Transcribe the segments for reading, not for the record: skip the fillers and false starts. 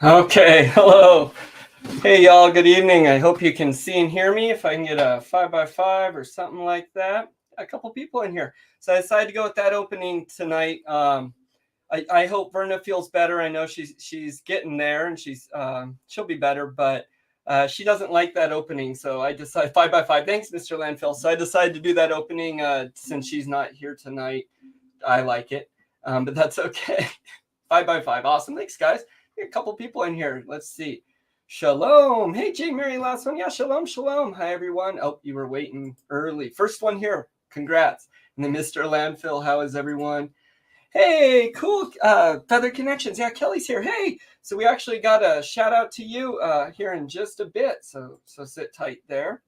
Okay, hello. Hey, y'all, good evening. I hope you can see and hear me. If I can get a 5x5 or something like that. A couple people in here. So I decided to go with that opening tonight. I hope Verna feels better. I know she's getting there and she'll be better, but she doesn't like that opening. So I decided 5x5. Thanks, Mr. Landfill. So I decided to do that opening since she's not here tonight. I like it, but that's okay. 5x5. Awesome. Thanks, guys. A couple people in here. Let's see. Shalom. Hey, Jay Mary, last one. Yeah, shalom, shalom. Hi, everyone. Oh, you were waiting early. First one here. Congrats. And then Mr. Landfill, how is everyone? Hey, cool. Feather Connections. Yeah, Kelly's here. Hey, so we actually got a shout out to you here in just a bit. So sit tight there.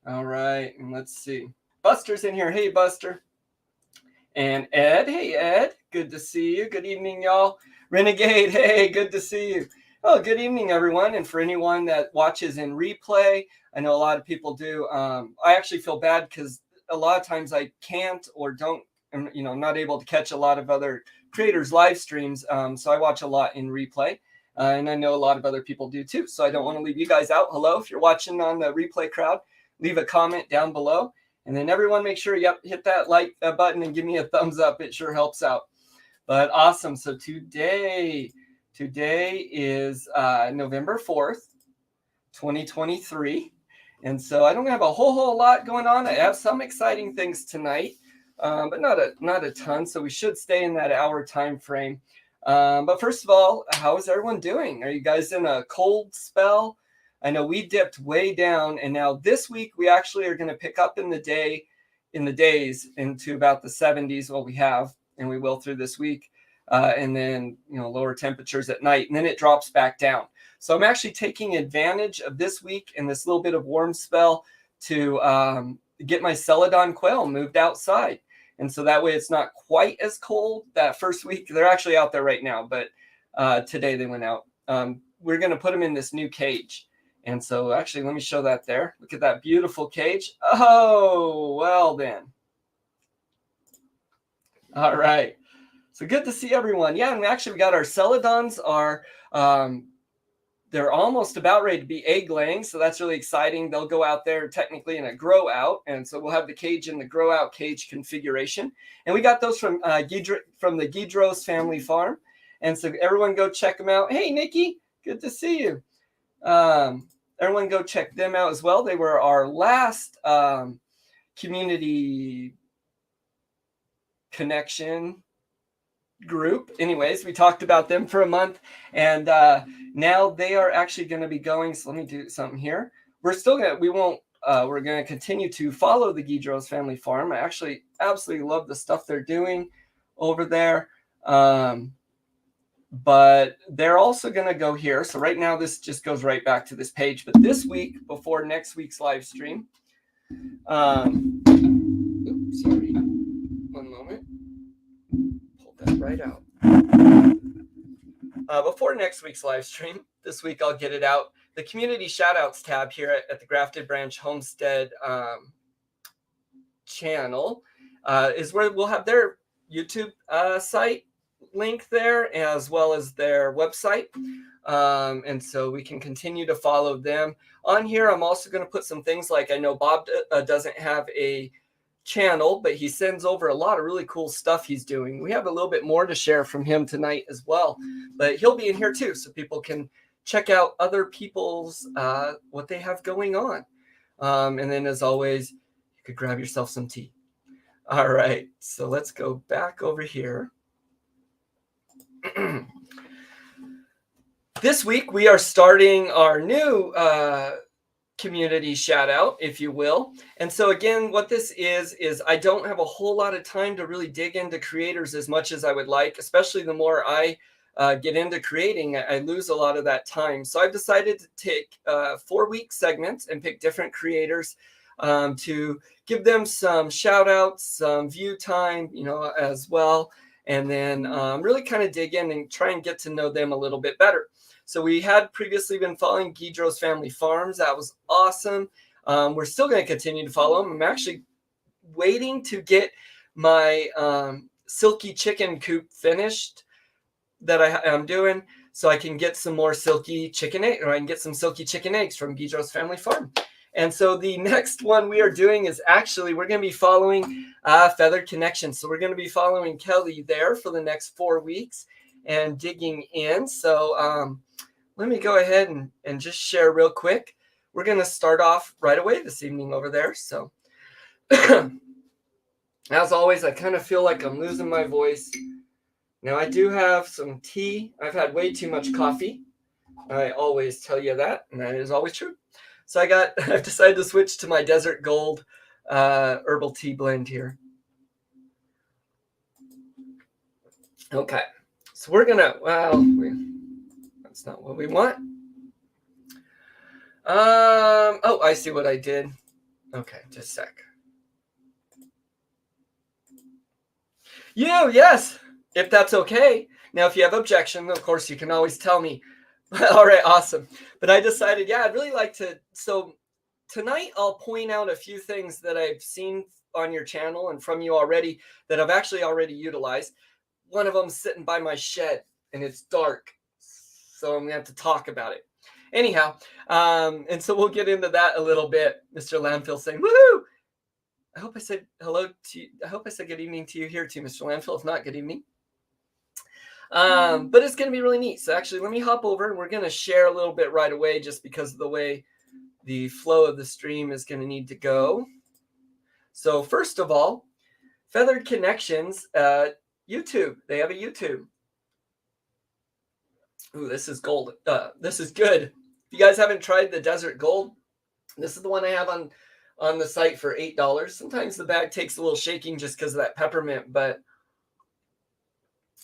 All right. And let's see. Buster's in here. Hey, Buster. And Ed. Hey, Ed. Good to see you. Good evening, y'all. Renegade. Hey, good to see you. Oh, good evening, everyone. And for anyone that watches in replay, I know a lot of people do. I actually feel bad because a lot of times I can't or don't, I'm not able to catch a lot of other creators' live streams. So I watch a lot in replay. And I know a lot of other people do too. So I don't want to leave you guys out. Hello, if you're watching on the replay crowd, leave a comment down below. And then everyone make sure, hit that like button and give me a thumbs up. It sure helps out. But awesome. So today is November 4th, 2023. And so I don't have a whole lot going on. I have some exciting things tonight, but not a ton. So we should stay in that hour time frame. But first of all, how is everyone doing? Are you guys in a cold spell? I know we dipped way down, and now this week we actually are going to pick up in the days into about the 70s. Well, we have, and we will through this week, and then lower temperatures at night, and then it drops back down. So I'm actually taking advantage of this week and this little bit of warm spell to get my celadon quail moved outside, and so that way it's not quite as cold. That first week, they're actually out there right now, but today they went out. We're going to put them in this new cage. And so actually, let me show that there. Look at that beautiful cage. Oh, well then. All right. So good to see everyone. Yeah, and actually we got our celadons they're almost about ready to be egg laying. So that's really exciting. They'll go out there technically in a grow out. And so we'll have the cage in the grow out cage configuration. And we got those from the Guidros family farm. And so everyone go check them out. Hey, Nikki, good to see you. Everyone go check them out as well. They were our last community connection group. Anyways, we talked about them for a month, and now they are actually going to be going. So let me do something here. We're going to continue to follow the Guidros family farm. I actually absolutely love the stuff they're doing over there. But they're also going to go here. So right now, this just goes right back to this page. But this week, before next week's live stream, oops, sorry, one moment. Pull that right out. Before next week's live stream, this week I'll get it out. The community shoutouts tab here at the Grafted Branch Homestead channel is where we'll have their YouTube site link there, as well as their website, and so we can continue to follow them on here. I'm also going to put some things like, I know Bob doesn't have a channel, but he sends over a lot of really cool stuff he's doing. We have a little bit more to share from him tonight as well, but he'll be in here too, so people can check out other people's what they have going on, and then as always, you could grab yourself some tea. All right, so let's go back over here. This week we are starting our new community shout out, if you will. And so again, what this is I don't have a whole lot of time to really dig into creators as much as I would like, especially the more I get into creating, I lose a lot of that time. So I've decided to take 4-week segments and pick different creators to give them some shout outs, some view time, as well. And then really kind of dig in and try and get to know them a little bit better. So we had previously been following Guidros Family Farms. That was awesome. We're still going to continue to follow them. I'm actually waiting to get my silky chicken coop finished that I'm doing. so I can get some more silky chicken egg, or I can get some silky chicken eggs from Guidro's Family Farm. And so the next one we are doing is actually, we're going to be following Feathered Connections. So we're going to be following Kelly there for the next 4 weeks and digging in. So let me go ahead and just share real quick. We're going to start off right away this evening over there. So as always, I kind of feel like I'm losing my voice. Now, I do have some tea. I've had way too much coffee. I always tell you that, and that is always true. So I've decided to switch to my Desert Gold herbal tea blend here. Okay, so we're gonna, that's not what we want. Oh, I see what I did. Okay, just a sec. Yes, if that's okay. Now, if you have objection, of course, you can always tell me. All right, awesome. But I decided, I'd really like to. So tonight, I'll point out a few things that I've seen on your channel and from you already that I've actually already utilized. One of them sitting by my shed, and it's dark, so I'm going to have to talk about it. Anyhow, and so we'll get into that a little bit. Mr. Landfill saying, woohoo! I hope I said hello to you. I hope I said good evening to you here too, Mr. Landfill. If not, good evening. But it's going to be really neat. So actually, let me hop over. We're going to share a little bit right away just because of the way the flow of the stream is going to need to go. So first of all, Feathered Connections, YouTube. They have a YouTube. Ooh, this is gold. This is good. If you guys haven't tried the Desert Gold, this is the one I have on the site for $8. Sometimes the bag takes a little shaking just because of that peppermint, but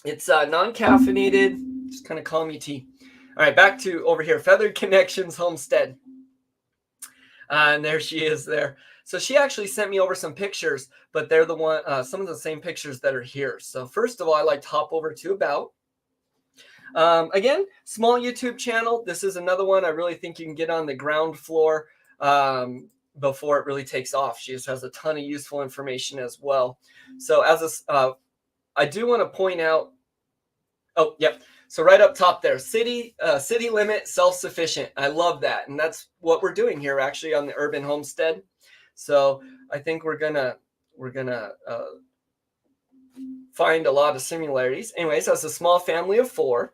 it's non-caffeinated, just kind of calm you tea. All right, back to over here, Feathered Connections Homestead. And there she is there. So she actually sent me over some pictures, but they're the one, some of the same pictures that are here. So first of all, I like to hop over to About. Again, small YouTube channel. This is another one I really think you can get on the ground floor before it really takes off. She just has a ton of useful information as well. So I do want to point out, oh, yep. So right up top there, city limit, self-sufficient. I love that. And that's what we're doing here actually on the urban homestead. So I think we're gonna find a lot of similarities. Anyways, as a small family of 4,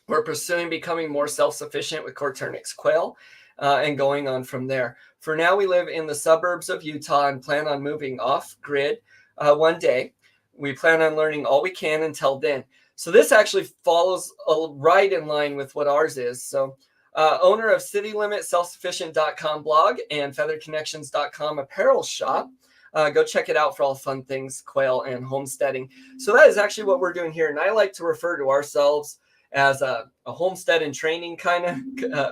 we're pursuing becoming more self-sufficient with Corturnix quail and going on from there. For now, we live in the suburbs of Utah and plan on moving off grid one day. We plan on learning all we can until then. So this actually follows right in line with what ours is. So owner of citylimitselfsufficient.com blog and featherconnections.com apparel shop. Go check it out for all fun things, quail and homesteading. So that is actually what we're doing here. And I like to refer to ourselves as a homestead and training kind of.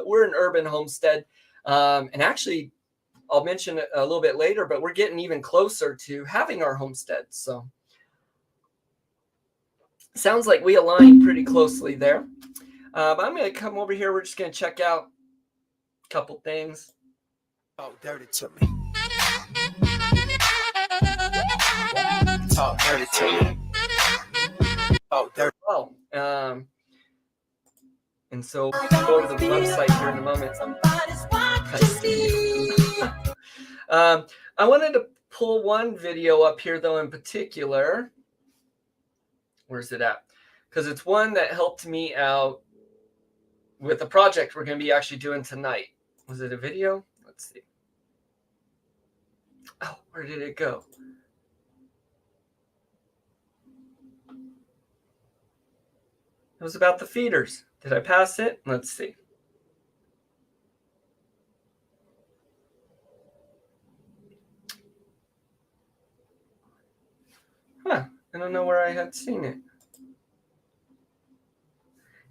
We're an urban homestead. And actually, I'll mention it a little bit later, but we're getting even closer to having our homestead. So sounds like we align pretty closely there. But I'm going to come over here. We're just going to check out a couple things. Talk dirty to me. Talk dirty to me. Talk dirty. Well, and so we'll go to the website here in a moment. I wanted to pull one video up here, though, in particular. Where's it at? Because it's one that helped me out with a project we're going to be actually doing tonight. Was it a video? Let's see. Oh, where did it go? It was about the feeders. Did I pass it? Let's see. Huh. I don't know where I had seen it.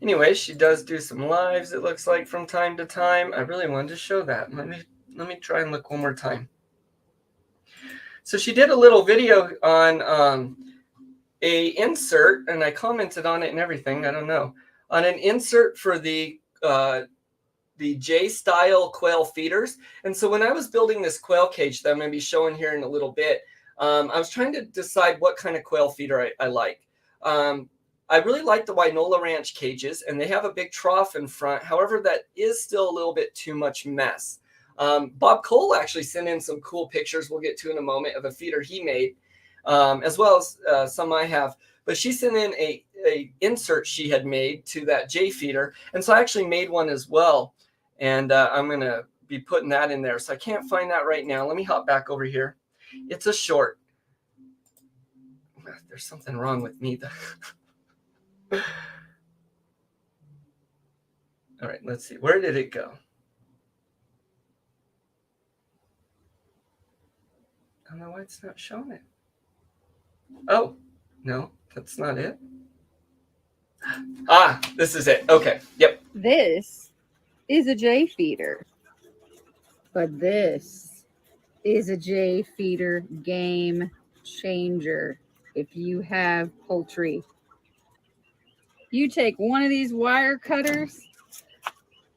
Anyway, she does do some lives, it looks like, from time to time. I really wanted to show that. Let me try and look one more time. So she did a little video on a insert, and I commented on it and everything. I don't know, on an insert for the J-style quail feeders. And so when I was building this quail cage that I'm going to be showing here in a little bit, I was trying to decide what kind of quail feeder I like. I really like the Wynola Ranch cages, and they have a big trough in front. However, that is still a little bit too much mess. Bob Cole actually sent in some cool pictures we'll get to in a moment of a feeder he made, as well as some I have. But she sent in a insert she had made to that J feeder, and so I actually made one as well. And I'm going to be putting that in there. So I can't find that right now. Let me hop back over here. It's a short. There's something wrong with me, though. All right, let's see. Where did it go? I don't know why it's not showing it. Oh, no, that's not it. Ah, this is it. Okay, yep. This is a J feeder, but this is a J feeder game changer. If you have poultry, you take one of these wire cutters,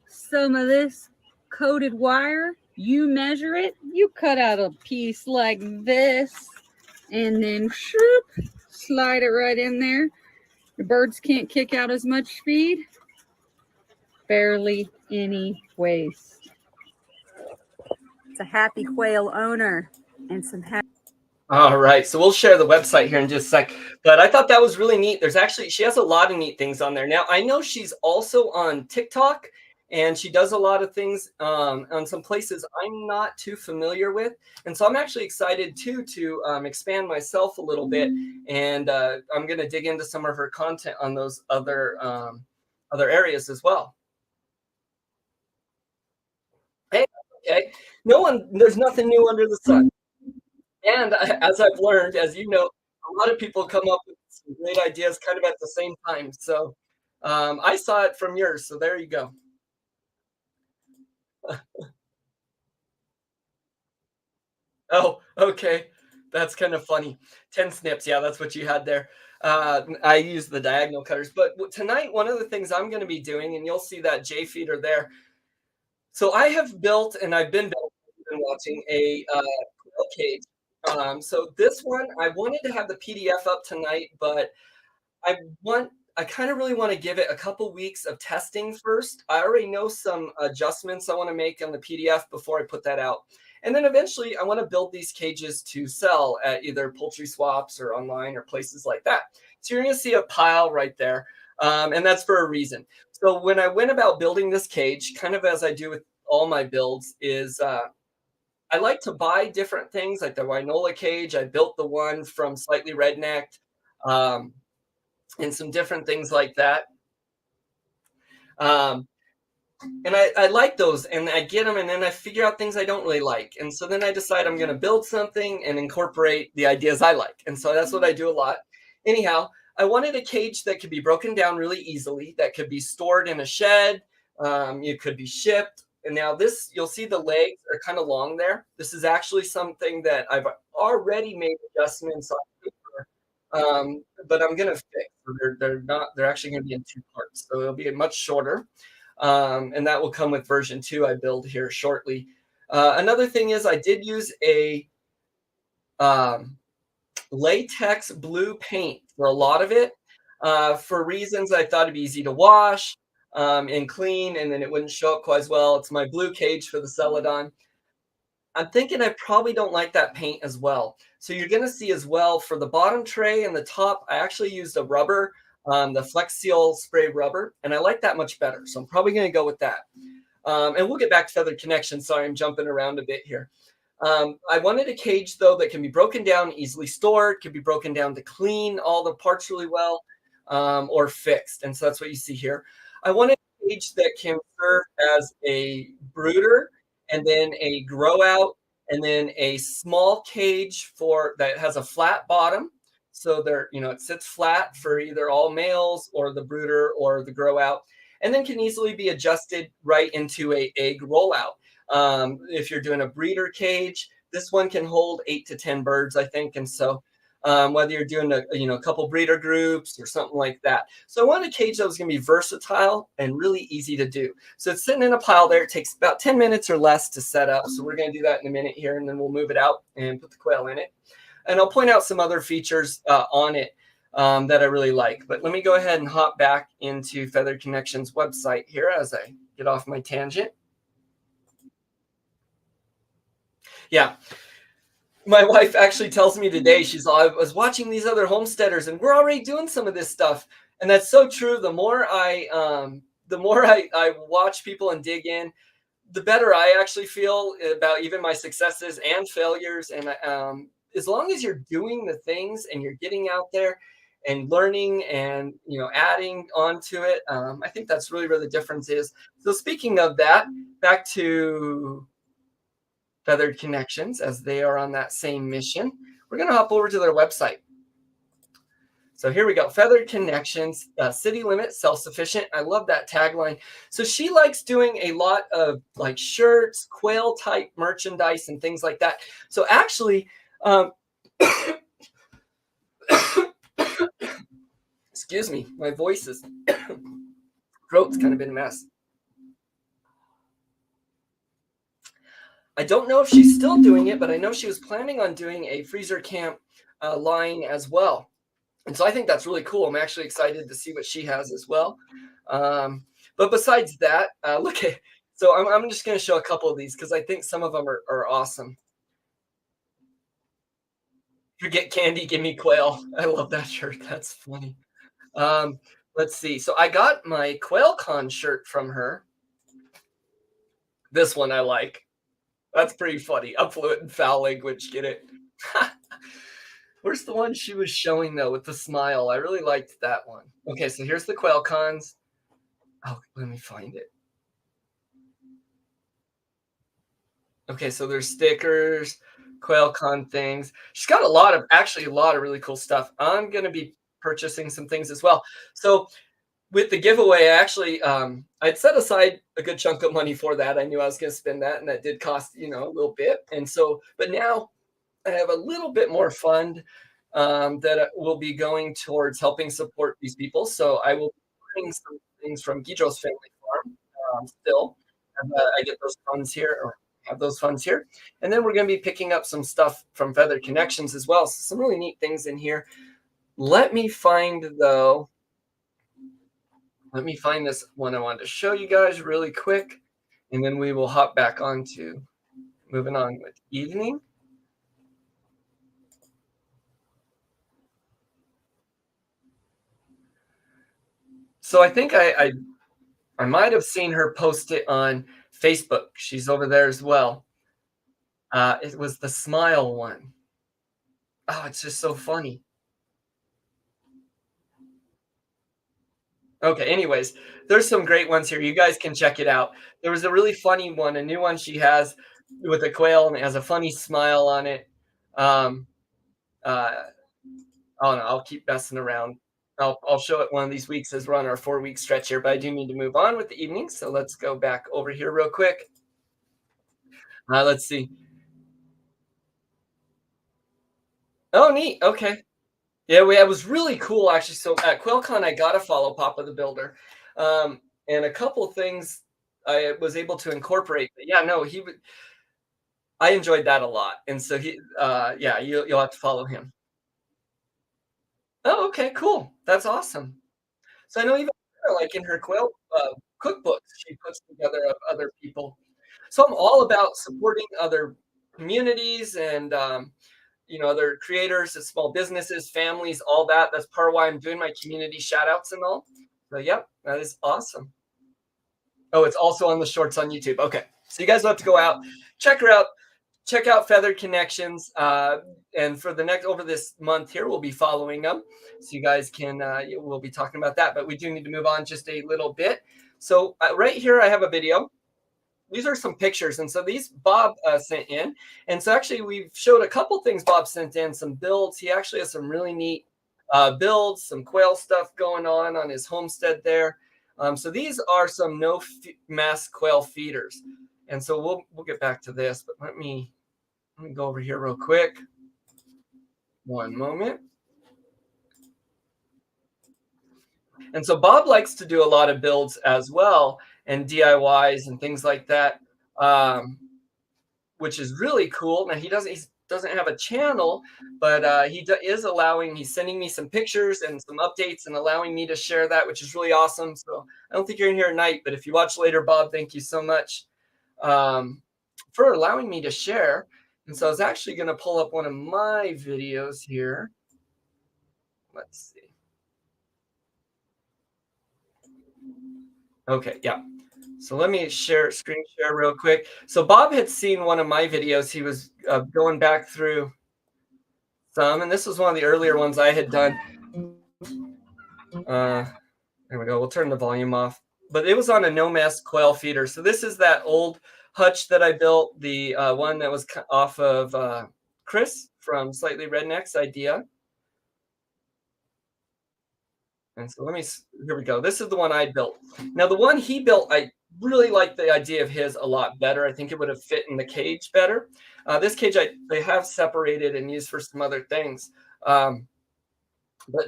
some of this coated wire, you measure it, you cut out a piece like this, and then shoop, slide it right in there. The birds can't kick out as much feed. Barely any waste. It's a happy quail owner and some happy. All right, so we'll share the website here in just a sec. But I thought that was really neat. There's actually, she has a lot of neat things on there. Now, I know she's also on TikTok, and she does a lot of things on some places I'm not too familiar with. And so I'm actually excited, too, to expand myself a little bit. And I'm going to dig into some of her content on those other areas as well. Hey, okay. There's nothing new under the sun. And as I've learned, as you know, a lot of people come up with some great ideas kind of at the same time. So I saw it from yours. So there you go. Oh, okay. That's kind of funny. 10 snips. Yeah, that's what you had there. I use the diagonal cutters. But tonight, one of the things I'm going to be doing, and you'll see that J feeder there. So I have built, and I've been watching a quail cage. So this one, I wanted to have the PDF up tonight, but I kind of really want to give it a couple weeks of testing first. I already know some adjustments I want to make on the PDF before I put that out. And then eventually I want to build these cages to sell at either poultry swaps or online or places like that. So you're going to see a pile right there. And that's for a reason. So when I went about building this cage, kind of as I do with all my builds, is I like to buy different things like the Wynola cage. I built the one from Slightly Rednecked, and some different things like that. And I like those, and I get them, and then I figure out things I don't really like. And so then I decide I'm going to build something and incorporate the ideas I like. And so that's what I do a lot. Anyhow, I wanted a cage that could be broken down really easily, that could be stored in a shed. It could be shipped. And now this, you'll see the legs are kind of long there. This is actually something that I've already made adjustments on paper, but I'm going to fix. So they're actually going to be in two parts. So it'll be much shorter. And that will come with version 2 I build here shortly. Another thing is I did use a latex blue paint for a lot of it, for reasons I thought it'd be easy to wash and clean, and then it wouldn't show up quite as well. It's my blue cage for the Celadon. I'm thinking I probably don't like that paint as well. So you're going to see as well for the bottom tray and the top, I actually used a rubber, the Flex Seal spray rubber, and I like that much better. So I'm probably going to go with that. And we'll get back to Feather Connection. Sorry, I'm jumping around a bit here. I wanted a cage, though, that can be broken down, easily stored, can be broken down to clean all the parts really well, or fixed. And so that's what you see here. I wanted a cage that can serve as a brooder, and then a grow out, and then a small cage that has a flat bottom. So it sits flat for either all males or the brooder or the grow out, and then can easily be adjusted right into a egg rollout. If you're doing a breeder cage, this one can hold 8 to 10 birds, I think. And so whether you're doing a couple breeder groups or something like that. So I wanted a cage that was going to be versatile and really easy to do. So it's sitting in a pile there. It takes about 10 minutes or less to set up. So we're going to do that in a minute here, and then we'll move it out and put the quail in it. And I'll point out some other features on it. that I really like. But let me go ahead and hop back into Feathered Connections website here as I get off my tangent. Yeah, my wife actually tells me today, she's all, I was watching these other homesteaders and we're already doing some of this stuff. And that's so true. The more I watch people and dig in, the better I actually feel about even my successes and failures. And as long as you're doing the things and you're getting out there and learning and adding onto it, I think that's really where the difference is. So speaking of that, back to Feathered Connections, as they are on that same mission, we're going to hop over to their website. So here we go. Feathered Connections, city limit, self-sufficient. I love that tagline. So she likes doing a lot of like shirts, Quail type merchandise and things like that. So actually, excuse me, my voice is, throat's kind of been a mess. I don't know if she's still doing it, but I know she was planning on doing a freezer camp line as well. And so I think that's really cool. I'm actually excited to see what she has as well. But besides that, look at, so I'm just going to show a couple of these because I think some of them are awesome. Forget candy, give me Quail. I love that shirt. That's funny. Let's see. So I got my QuailCon shirt from her. This one I like. That's pretty funny. Affluent and foul language. Get it? Where's the one she was showing though with the smile? I really liked that one. Okay, so here's the QuailCons. Oh, let me find it. Okay, so there's stickers, QuailCon things. She's got a lot of really cool stuff. I'm gonna be purchasing some things as well. So with the giveaway, I'd set aside a good chunk of money for that. I knew I was going to spend that, and that did cost a little bit. And so, but now I have a little bit more fund that will be going towards helping support these people. So I will be bringing some things from Guidro's family farm still. I get those funds here, or have those funds here, and then we're going to be picking up some stuff from Feathered Connections as well. So some really neat things in here. Let me find this one I wanted to show you guys really quick, and then we will hop back on to moving on with evening. So I think I might have seen her post it on Facebook. She's over there as well. It was the smile one. Oh, it's just so funny. Okay, anyways, there's some great ones here. You guys can check it out. There was a really funny one, a new one she has with a quail, and it has a funny smile on it. Oh no, I'll keep messing around. I'll show it one of these weeks as we're on our 4-week stretch here, but I do need to move on with the evening. So let's go back over here real quick. Let's see. Oh, neat. Okay. Yeah, it was really cool actually. So at QuailCon, I got to follow Papa the Builder, and a couple things I was able to incorporate. But yeah, no, I enjoyed that a lot, and so yeah, you'll have to follow him. Oh, okay, cool. That's awesome. So I know even like in her Quail cookbooks, she puts together of other people. So I'm all about supporting other communities and other creators, small businesses, families, all that. That's part of why I'm doing my community shout outs and all. So yep, that is awesome. Oh, it's also on the shorts on YouTube. Okay. So you guys will have to go out, check her out, check out Feathered Connections. And for the next, over this month here, we'll be following them. So you guys can, we'll be talking about that, but we do need to move on just a little bit. So right here, I have a video. These are some pictures. And so these Bob sent in. And so actually we've showed a couple things Bob sent in, some builds. He actually has some really neat builds, some quail stuff going on his homestead there. So these are some no-mass quail feeders. And so we'll get back to this, but let me go over here real quick. One moment. And so Bob likes to do a lot of builds as well and DIYs and things like that, which is really cool. Now he's doesn't have a channel, but he's sending me some pictures and some updates and allowing me to share that, which is really awesome. So I don't think you're in here at night, but if you watch later, Bob, thank you so much um, for allowing me to share. And so I was actually going to pull up one of my videos here. Let's see. Okay, yeah. So let me screen share real quick. So Bob had seen one of my videos. He was going back through some, and this was one of the earlier ones I had done. There we go. We'll turn the volume off. But it was on a no mess quail feeder. So this is that old hutch that I built, the one that was off of Chris from Slightly Redneck's idea. And so here we go. This is the one I built. Now, the one he built, I really like the idea of his a lot better. I think it would have fit in the cage better. This cage, they have separated and used for some other things. But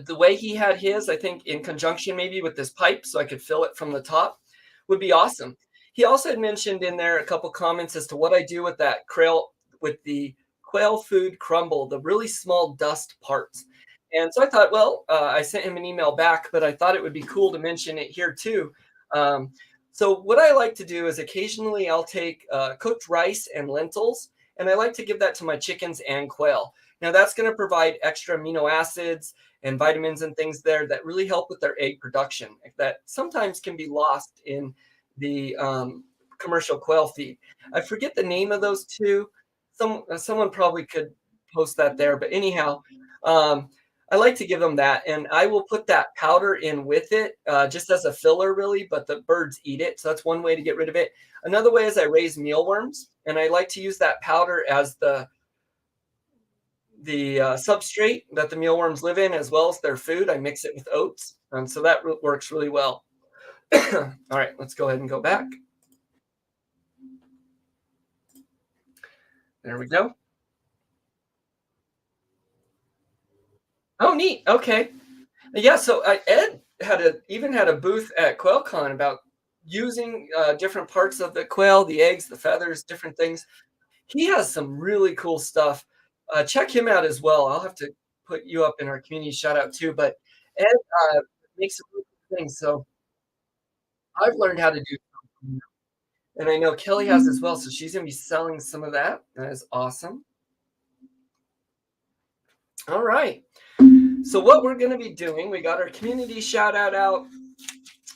the way he had his, I think in conjunction maybe with this pipe, so I could fill it from the top, would be awesome. He also had mentioned in there a couple comments as to what I do with that with the quail food crumble, the really small dust parts. And so I thought, well, I sent him an email back, but I thought it would be cool to mention it here too. So what I like to do is occasionally I'll take cooked rice and lentils, and I like to give that to my chickens and quail. Now that's going to provide extra amino acids and vitamins and things there that really help with their egg production that sometimes can be lost in the commercial quail feed. I forget the name of those two. Someone probably could post that there, but anyhow, I like to give them that, and I will put that powder in with it just as a filler, really, but the birds eat it, so that's one way to get rid of it. Another way is I raise mealworms, and I like to use that powder as the substrate that the mealworms live in, as well as their food. I mix it with oats, and so that works really well. All right, let's go ahead and go back. There we go. Oh, neat. Okay. Yeah, so Ed even had a booth at QuailCon about using different parts of the quail, the eggs, the feathers, different things. He has some really cool stuff. Check him out as well. I'll have to put you up in our community shout out too. But Ed makes some really cool things. So I've learned how to do something. And I know Kelly has as well. So she's going to be selling some of that. That is awesome. All right. So what we're going to be doing, we got our community shout out,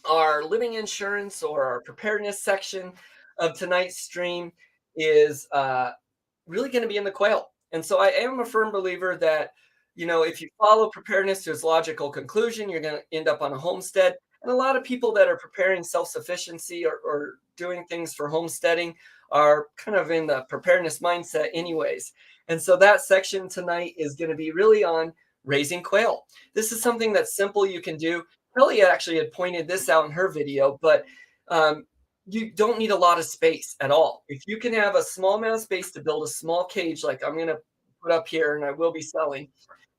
our living insurance or our preparedness section of tonight's stream is really going to be in the quail. And so I am a firm believer that, if you follow preparedness to its logical conclusion, you're going to end up on a homestead. And a lot of people that are preparing self-sufficiency or doing things for homesteading are kind of in the preparedness mindset anyways. And so that section tonight is going to be really on raising quail. This is something that's simple you can do. Kelly actually had pointed this out in her video, but you don't need a lot of space at all. If you can have a small amount of space to build a small cage like I'm going to put up here and I will be selling,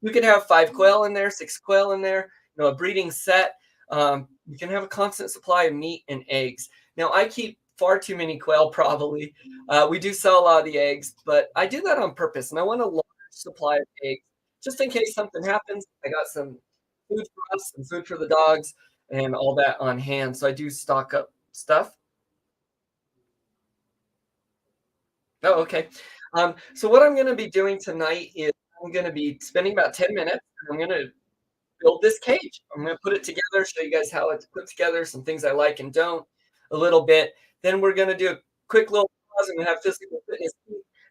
you can have 5 quail in there, 6 quail in there, a breeding set. You can have a constant supply of meat and eggs. Now, I keep far too many quail probably. We do sell a lot of the eggs, but I do that on purpose, and I want a large supply of eggs just in case something happens. I got some food for us and food for the dogs and all that on hand. So I do stock up stuff. Oh, okay. So what I'm going to be doing tonight is I'm going to be spending about 10 minutes. And I'm going to build this cage. I'm going to put it together, show you guys how it's put together, some things I like and don't a little bit. Then we're going to do a quick little pause. I'm going to have physical fitness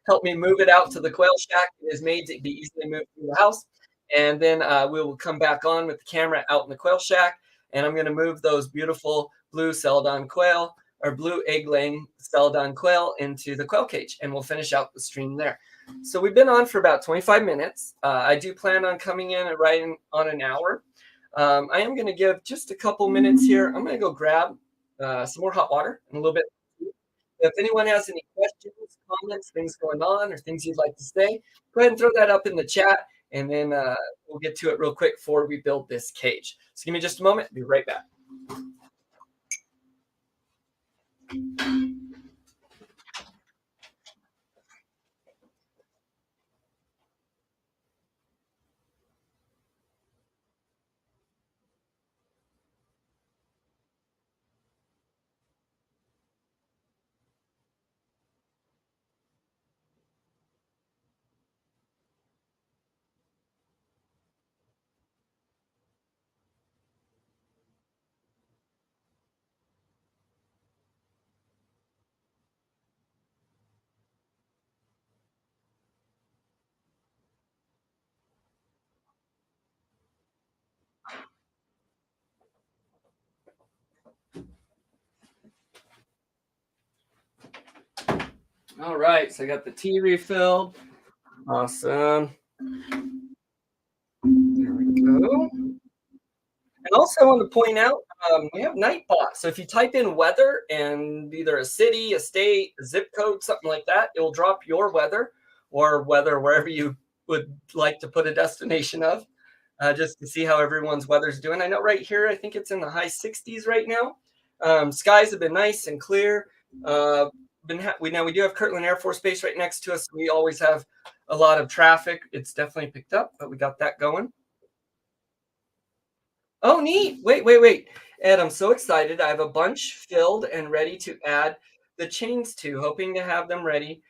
help me move it out to the quail shack. It is made to be easily moved through the house. And then we will come back on with the camera out in the quail shack. And I'm going to move those beautiful blue celadon quail or blue egg-laying celadon quail into the quail cage. And we'll finish out the stream there. So we've been on for about 25 minutes. I do plan on coming in right on an hour. I am going to give just a couple minutes here. I'm going to go grab some more hot water and a little bit. If anyone has any questions, comments, things going on, or things you'd like to say, go ahead and throw that up in the chat, and then we'll get to it real quick before we build this cage. So give me just a moment. I'll be right back. All right, so I got the tea refilled. Awesome. There we go. And also, I want to point out we have Nightbot. So if you type in weather and either a city, a state, a zip code, something like that, it will drop your weather or weather wherever you would like to put a destination of, just to see how everyone's weather's doing. I know right here, I think it's in the high 60s right now. Skies have been nice and clear. We do have Kirtland Air Force Base right next to us. We always have a lot of traffic. It's definitely picked up, but we got that going. Oh, neat. Wait. Ed, I'm so excited. I have a bunch filled and ready to add the chains to, hoping to have them ready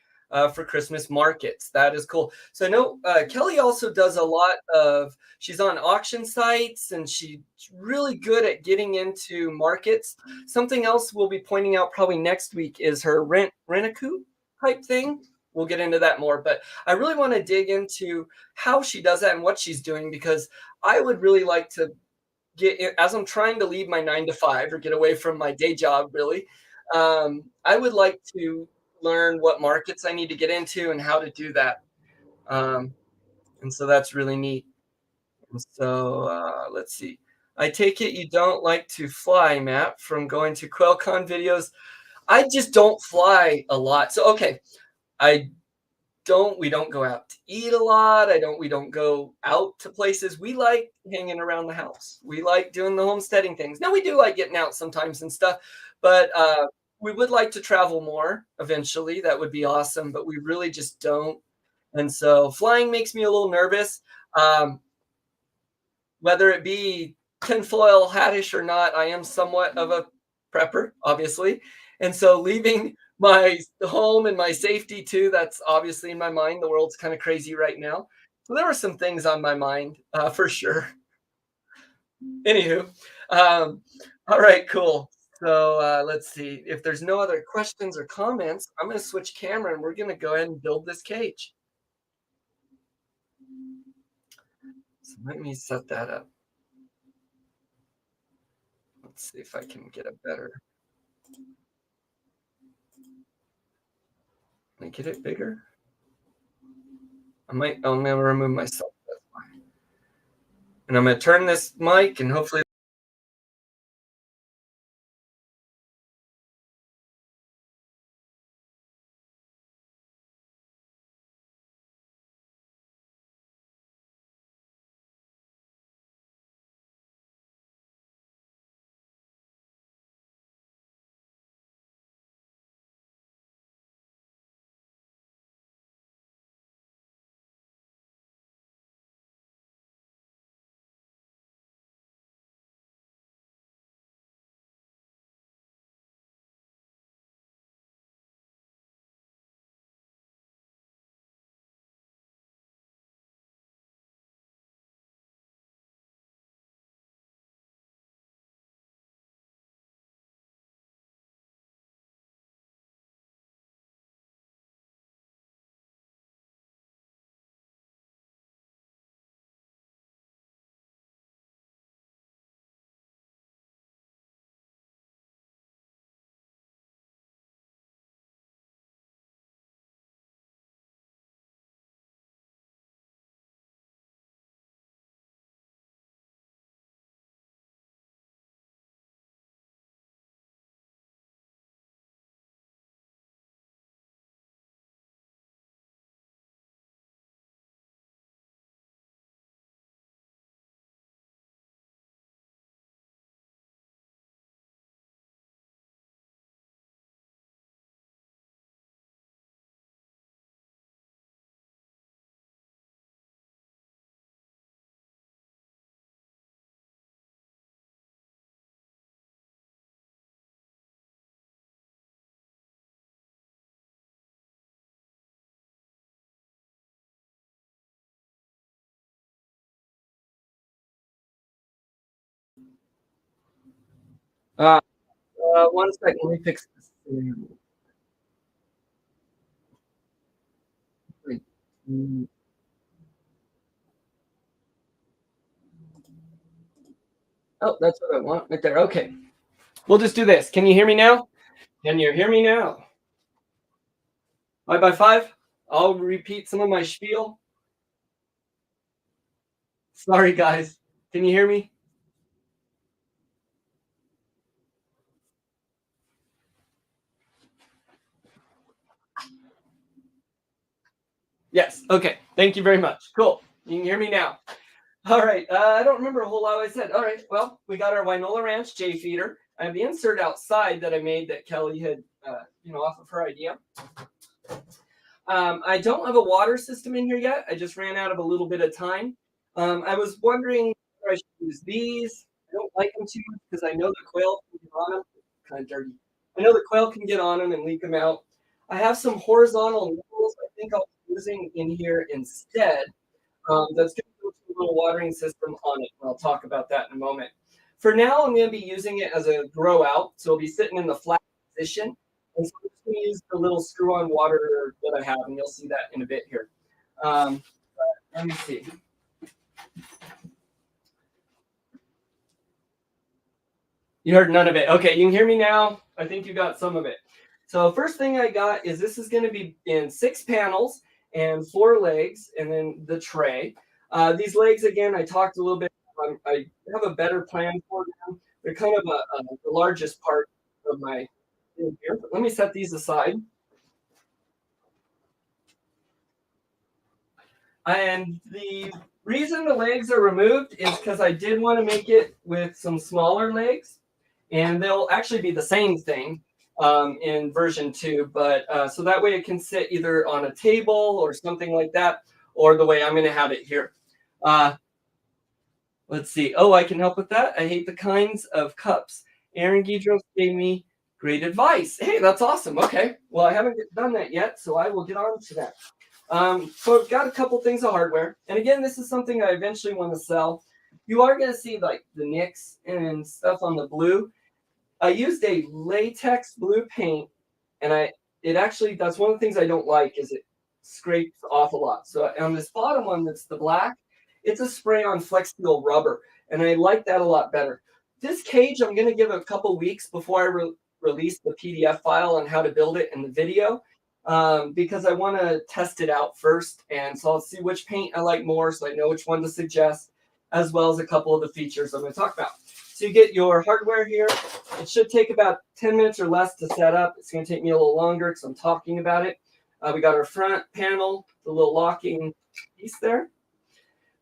for Christmas markets. That is cool. So I know Kelly also does a lot of, she's on auction sites and she's really good at getting into markets. Something else we'll be pointing out probably next week is her rent-a-coup type thing. We'll get into that more, but I really want to dig into how she does that and what she's doing, because I would really like to as I'm trying to leave my 9 to 5 or get away from my day job, really. I would like to learn what markets I need to get into and how to do that. And so that's really neat. And so let's see. I take it you don't like to fly, Matt, from going to QuailCon videos. I just don't fly a lot. So, okay. We don't go out to eat a lot. We don't go out to places. We like hanging around the house. We like doing the homesteading things. Now we do like getting out sometimes and stuff, but we would like to travel more eventually. That would be awesome, but we really just don't. And so flying makes me a little nervous. Whether it be tinfoil hattish or not, I am somewhat of a prepper, obviously. And so leaving my home and my safety too, that's obviously in my mind. The world's kind of crazy right now. So there were some things on my mind for sure. Anywho, all right, cool. So let's see. If there's no other questions or comments, I'm going to switch camera and we're going to go ahead and build this cage. So let me set that up. Let's see if I can get a better. Can I get it bigger? I'm going to remove myself. That's fine. And I'm going to turn this mic and hopefully. Uh, 1 second. Let me fix this. Oh, that's what I want right there. Okay. We'll just do this. Can you hear me now? Can you hear me now? 5x5. I'll repeat some of my spiel. Sorry, guys. Can you hear me? Yes. Okay. Thank you very much. Cool. You can hear me now. All right. I don't remember a whole lot I said. All right. Well, we got our Winola Ranch J feeder. I have the insert outside that I made that Kelly had, off of her idea. I don't have a water system in here yet. I just ran out of a little bit of time. I was wondering whether I should use these. I don't like them too much because I know the quail can get on them. Kind of dirty. I know the quail can get on them and leak them out. I have some horizontal needles I think I'll be using in here instead. That's going to go to a little watering system on it, and I'll talk about that in a moment. For now, I'm going to be using it as a grow out, so it'll be sitting in the flat position. And so I'm just going to use the little screw-on water that I have, and you'll see that in a bit here. Let me see. You heard none of it. Okay, you can hear me now. I think you got some of it. So first thing I got is this is going to be in 6 panels and 4 legs, and then the tray. These legs, again, I talked a little bit. I have a better plan for them. They're kind of the largest part of my thing here. But let me set these aside. And the reason the legs are removed is because I did want to make it with some smaller legs. And they'll actually be the same thing in version 2. But so that way it can sit either on a table or something like that, or the way I'm going to have it here. Let's see. Oh, I can help with that. I hate the kinds of cups. Aaron Guidros gave me great advice. Hey, that's awesome. Okay. Well, I haven't done that yet, so I will get on to that. So I've got a couple things of hardware. And again, this is something I eventually want to sell. You are going to see like the nicks and stuff on the blue. I used a latex blue paint, and it actually, that's one of the things I don't like is it scrapes off a lot. So on this bottom one that's the black, it's a spray on flex seal rubber, and I like that a lot better. This cage, I'm going to give it a couple weeks before I release the PDF file on how to build it in the video, because I want to test it out first. And so I'll see which paint I like more so I know which one to suggest, as well as a couple of the features I'm going to talk about. So you get your hardware here. It should take about 10 minutes or less to set up. It's going to take me a little longer because I'm talking about it. We got our front panel, the little locking piece there.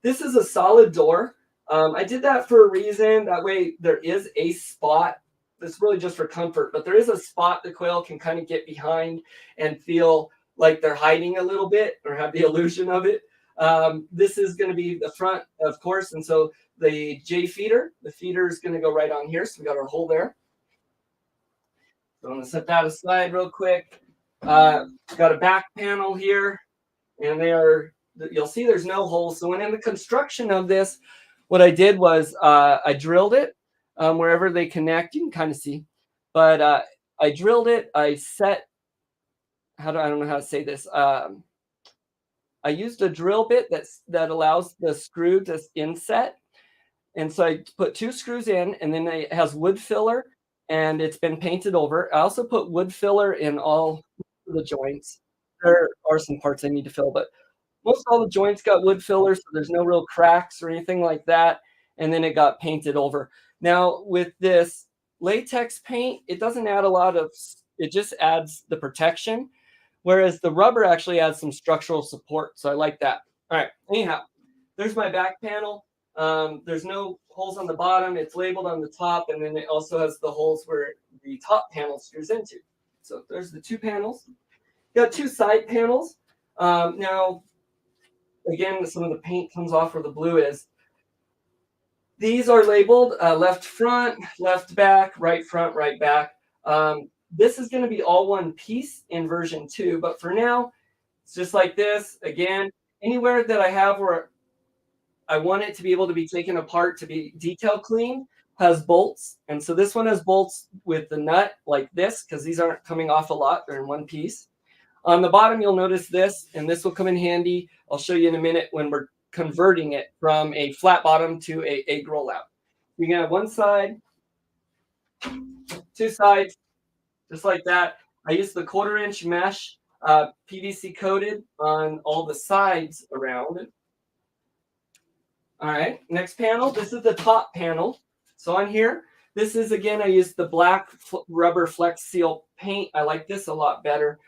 This is a solid door. I did that for a reason. That way there is a spot. That's really just for comfort, but there is a spot the quail can kind of get behind and feel like they're hiding a little bit or have the illusion of it. This is going to be the front, of course, and so the J feeder, the feeder is going to go right on here. So we got our hole there. So I'm going to set that aside real quick. Got a back panel here, and you'll see there's no holes. So when in the construction of this, what I did was I drilled it wherever they connect. You can kind of see, but I drilled it. I set, I don't know how to say this. I used a drill bit that allows the screw to inset. And so I put 2 screws in, and then it has wood filler, and it's been painted over. I also put wood filler in all the joints. There are some parts I need to fill, but most all the joints got wood filler, so there's no real cracks or anything like that. And then it got painted over. Now, with this latex paint, it doesn't add a lot of, it just adds the protection, whereas the rubber actually adds some structural support. So I like that. All right, anyhow, there's my back panel. There's no holes on the bottom. It's labeled on the top, and then it also has the holes where the top panel screws into. So there's the 2 panels. You got 2 side panels. Now, again, some of the paint comes off where the blue is. These are labeled left front, left back, right front, right back. This is going to be all one piece in version 2, but for now, it's just like this. Again, anywhere that I have where I want it to be able to be taken apart to be detail clean has bolts. And so this one has bolts with the nut like this, because these aren't coming off a lot. They're in one piece. On the bottom, you'll notice this, and this will come in handy. I'll show you in a minute when we're converting it from a flat bottom to a egg rollout. You can have one side, 2 sides, just like that. I use the 1/4 inch mesh PVC coated on all the sides around it. All right, next panel. This is the top panel. So on here, this is, again, I used the black rubber Flex Seal paint. I like this a lot better.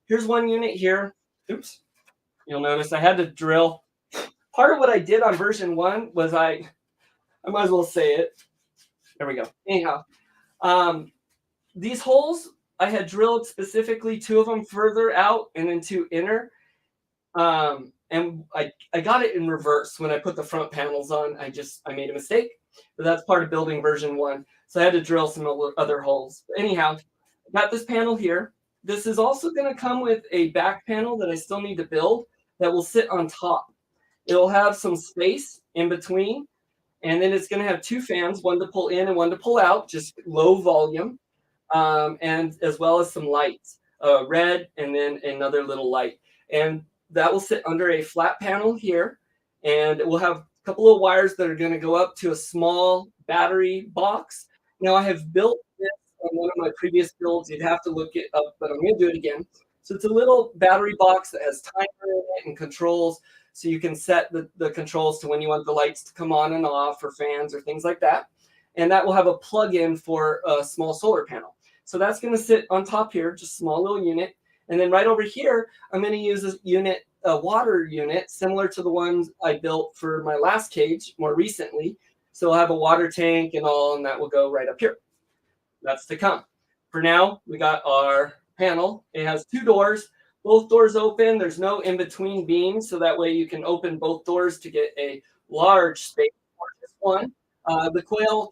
Here's one unit here. Oops. You'll notice I had to drill. Part of what I did on version 1 was I might as well say it. There we go. Anyhow, these holes, I had drilled specifically 2 of them further out and then 2 inner. And I got it in reverse when I put the front panels on. I made a mistake, but that's part of building version 1. So I had to drill some other holes. But anyhow, got this panel here. This is also going to come with a back panel that I still need to build that will sit on top. It'll have some space in between, and then it's going to have 2 fans, one to pull in and one to pull out, just low volume, and as well as some lights, red and then another little light. And that will sit under a flat panel here, and it will have a couple of wires that are going to go up to a small battery box. Now, I have built this on one of my previous builds. You'd have to look it up, but I'm going to do it again. So it's a little battery box that has timer in it and controls, so you can set the controls to when you want the lights to come on and off, or fans or things like that. And that will have a plug-in for a small solar panel. So that's going to sit on top here, just a small little unit. And then right over here, I'm going to use a water unit similar to the ones I built for my last cage more recently. So I'll have a water tank and all, and that will go right up here. That's to come. For now, we got our panel. It has 2 doors, both doors open. There's no in-between beams, so that way you can open both doors to get a large space for this one. The quail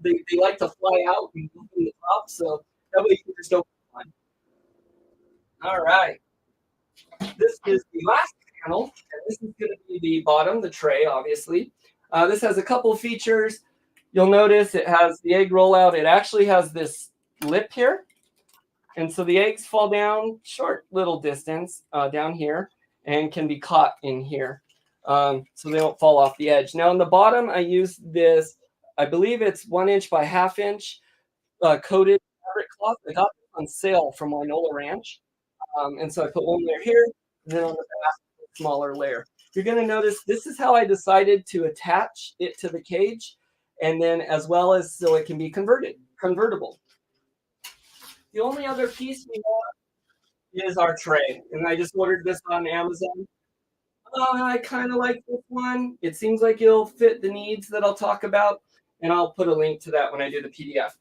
they like to fly out and open the top, so that way you can just open one. All right. This is the last panel, and this is going to be the bottom, the tray, obviously. This has a couple of features. You'll notice it has the egg rollout. It actually has this lip here. And so the eggs fall down short little distance down here and can be caught in here. So they don't fall off the edge. Now on the bottom, I use this, I believe it's 1 inch by 1/2 inch coated fabric cloth. I got it on sale from Winola Ranch. And so I put one layer here, and then on the back, a smaller layer. You're going to notice this is how I decided to attach it to the cage, and then as well as so it can be convertible. The only other piece we have is our tray, and I just ordered this on Amazon. I kind of like this one. It seems like it'll fit the needs that I'll talk about, and I'll put a link to that when I do the PDF.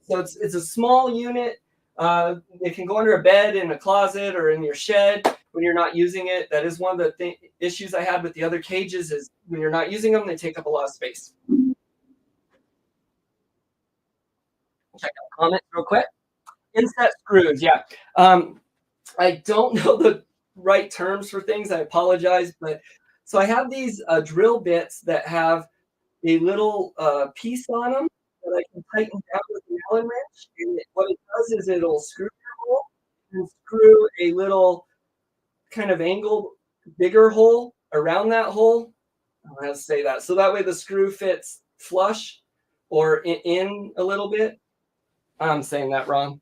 So it's a small unit. It can go under a bed, in a closet, or in your shed when you're not using it. That is one of the issues I had with the other cages, is when you're not using them, they take up a lot of space. Check out comments real quick. Inset screws, yeah. I don't know the right terms for things. I apologize, but so I have these drill bits that have a little piece on them that I can tighten down with an Allen wrench. And what it does is it'll screw your hole and screw a little kind of angled, bigger hole around that hole. I'll have to say that. So that way the screw fits flush or in a little bit. I'm saying that wrong.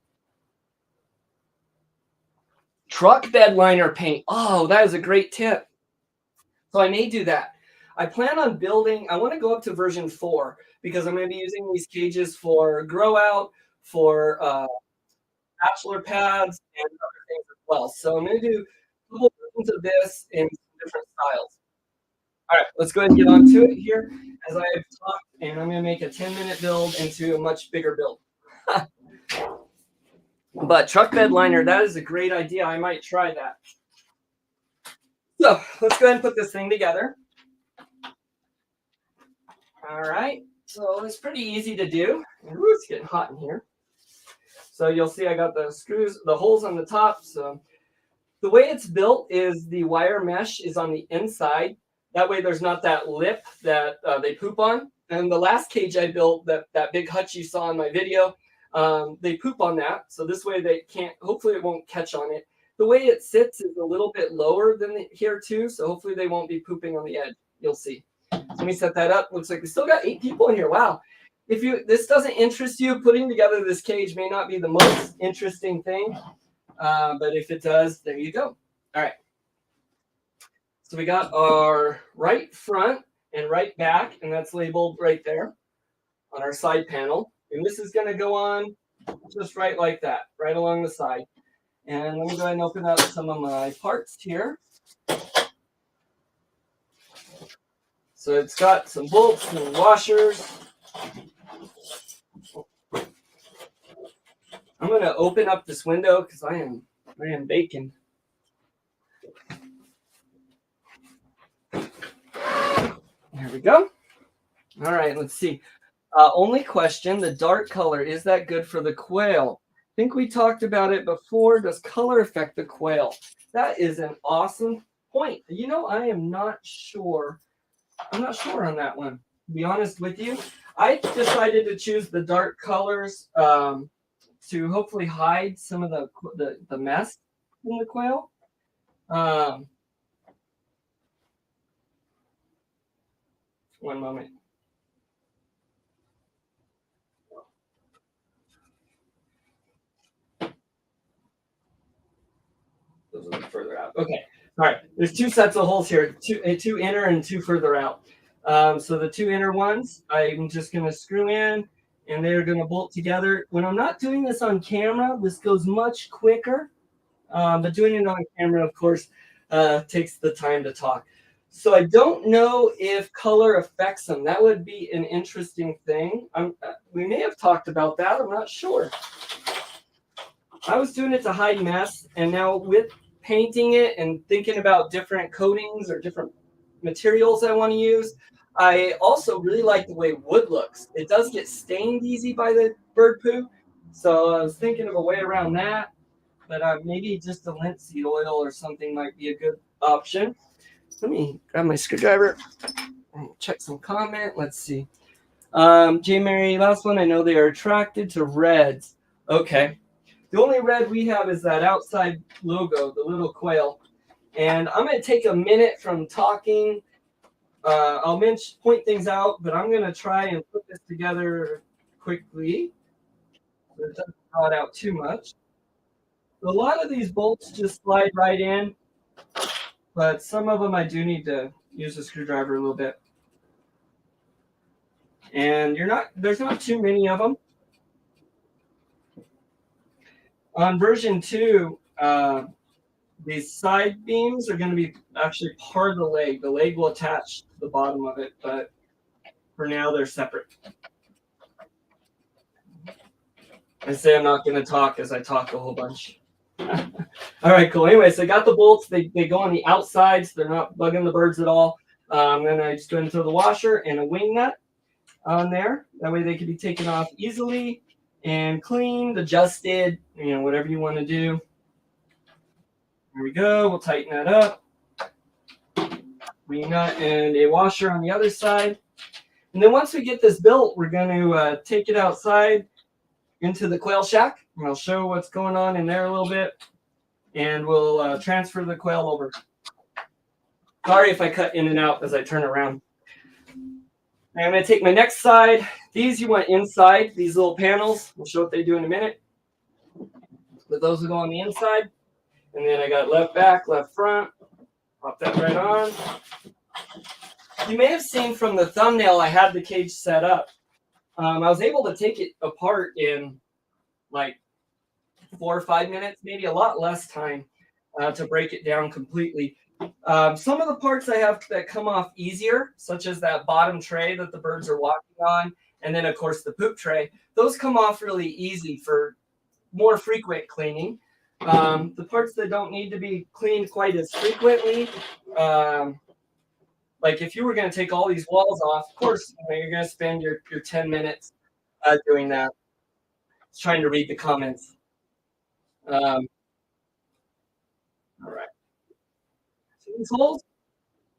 Truck bed liner paint. Oh, that is a great tip. So I may do that. I plan on building, I want to go up to version 4 because I'm going to be using these cages for grow out, for bachelor pads, and other things as well. So I'm going to do a couple versions of this in different styles. All right, let's go ahead and get on to it here as I have talked, and I'm going to make a 10-minute build into a much bigger build. But truck bed liner, that is a great idea. I might try that. So let's go ahead and put this thing together. All right, so it's pretty easy to do. Ooh, it's getting hot in here. So you'll see I got the screws, the holes on the top. So the way it's built is the wire mesh is on the inside. That way there's not that lip that they poop on. And the last cage I built, that big hutch you saw in my video, they poop on that. So this way they can't, hopefully it won't catch on it. The way it sits is a little bit lower than here too. So hopefully they won't be pooping on the edge. You'll see. So let me set that up. Looks like we still got 8 people in here. Wow. If this doesn't interest you, putting together this cage may not be the most interesting thing. But if it does, there you go. All right. So we got our right front and right back, and that's labeled right there on our side panel. And this is going to go on just right like that, right along the side. And let me go ahead and open up some of my parts here. So it's got some bolts and washers. I'm going to open up this window because I am baking. There we go. All right, let's see. Only question, the dark color, is that good for the quail? I think we talked about it before. Does color affect the quail? That is an awesome point. You know, I am not sure. I'm not sure on that one, to be honest with you. I decided to choose the dark colors to hopefully hide some of the mess in the quail. One moment. Those are further out. Okay. All right. There's two sets of holes here, two inner and two further out. So the two inner ones, I'm just going to screw in, and they're going to bolt together. When I'm not doing this on camera, this goes much quicker. But doing it on camera, of course, takes the time to talk. So I don't know if color affects them. That would be an interesting thing. We may have talked about that. I'm not sure. I was doing it to hide mess, and now with painting it and thinking about different coatings or different materials I want to use, I also really like the way wood looks. It does get stained easy by the bird poo, so I was thinking of a way around that. But maybe just a linseed oil or something might be a good option. Let me grab my screwdriver and check some comment. Let's see. J. Mary, last one. I know they are attracted to reds. Okay. The only red we have is that outside logo, the little quail. And I'm going to take a minute from talking. I'll point things out, but I'm going to try and put this together quickly so it doesn't draw it out too much. A lot of these bolts just slide right in, but some of them I do need to use a screwdriver a little bit. And there's not too many of them. On version 2, these side beams are going to be actually part of the leg. The leg will attach to the bottom of it, but for now they're separate. I say I'm not going to talk as I talk a whole bunch. All right, cool. Anyway, so I got the bolts. They go on the outside, so they're not bugging the birds at all. Then I just go into the washer and a wing nut on there. That way they can be taken off easily and cleaned, adjusted, whatever you want to do. There we go. We'll tighten that up. Wing nut and a washer on the other side. And then once we get this built, we're going to take it outside into the quail shack. And I'll show what's going on in there a little bit. And we'll transfer the quail over. Sorry if I cut in and out as I turn around. I'm going to take my next side. These you want inside, these little panels. We'll show what they do in a minute. But those will go on the inside. And then I got left back, left front. Pop that right on. You may have seen from the thumbnail I had the cage set up. I was able to take it apart in like 4 or 5 minutes, maybe a lot less time to break it down completely. Some of the parts I have that come off easier, such as that bottom tray that the birds are walking on, and then, of course, the poop tray, those come off really easy for more frequent cleaning. The parts that don't need to be cleaned quite as frequently, like if you were going to take all these walls off, of course, you're going to spend your 10 minutes doing that. Just trying to read the comments. All right. So these holes,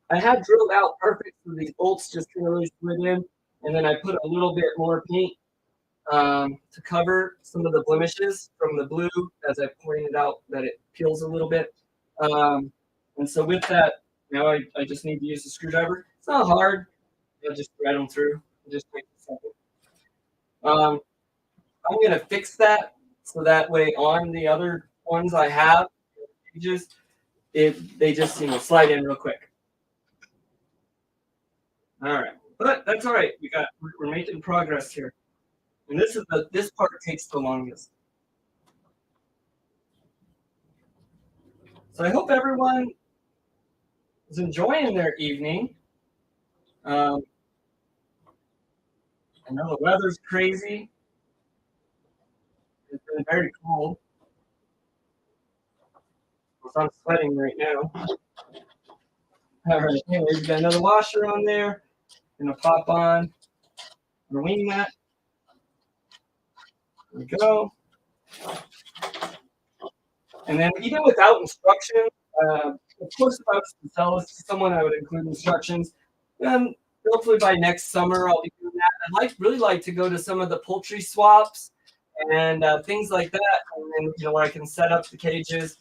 I have drilled out perfect, so these bolts just really slid in, and then I put a little bit more paint to cover some of the blemishes from the blue, as I pointed out that it peels a little bit. And so with that, now I just need to use a screwdriver. It's not hard. I'll just thread them through. It'll just take a second. I'm going to fix that so that way on the other ones I have, they just slide in real quick. All right, but that's all right. We're making progress here, and this part takes the longest. So I hope everyone is enjoying their evening. I know the weather's crazy. It's been very cold. So I'm sweating right now. All right, anyways, we got another washer on there. Gonna pop on our wing mat. There we go. And then even without instructions, of course, if I was to sell this to someone, I would include instructions. And hopefully by next summer, I'll be doing that. I'd really like to go to some of the poultry swaps and things like that, and then where I can set up the cages.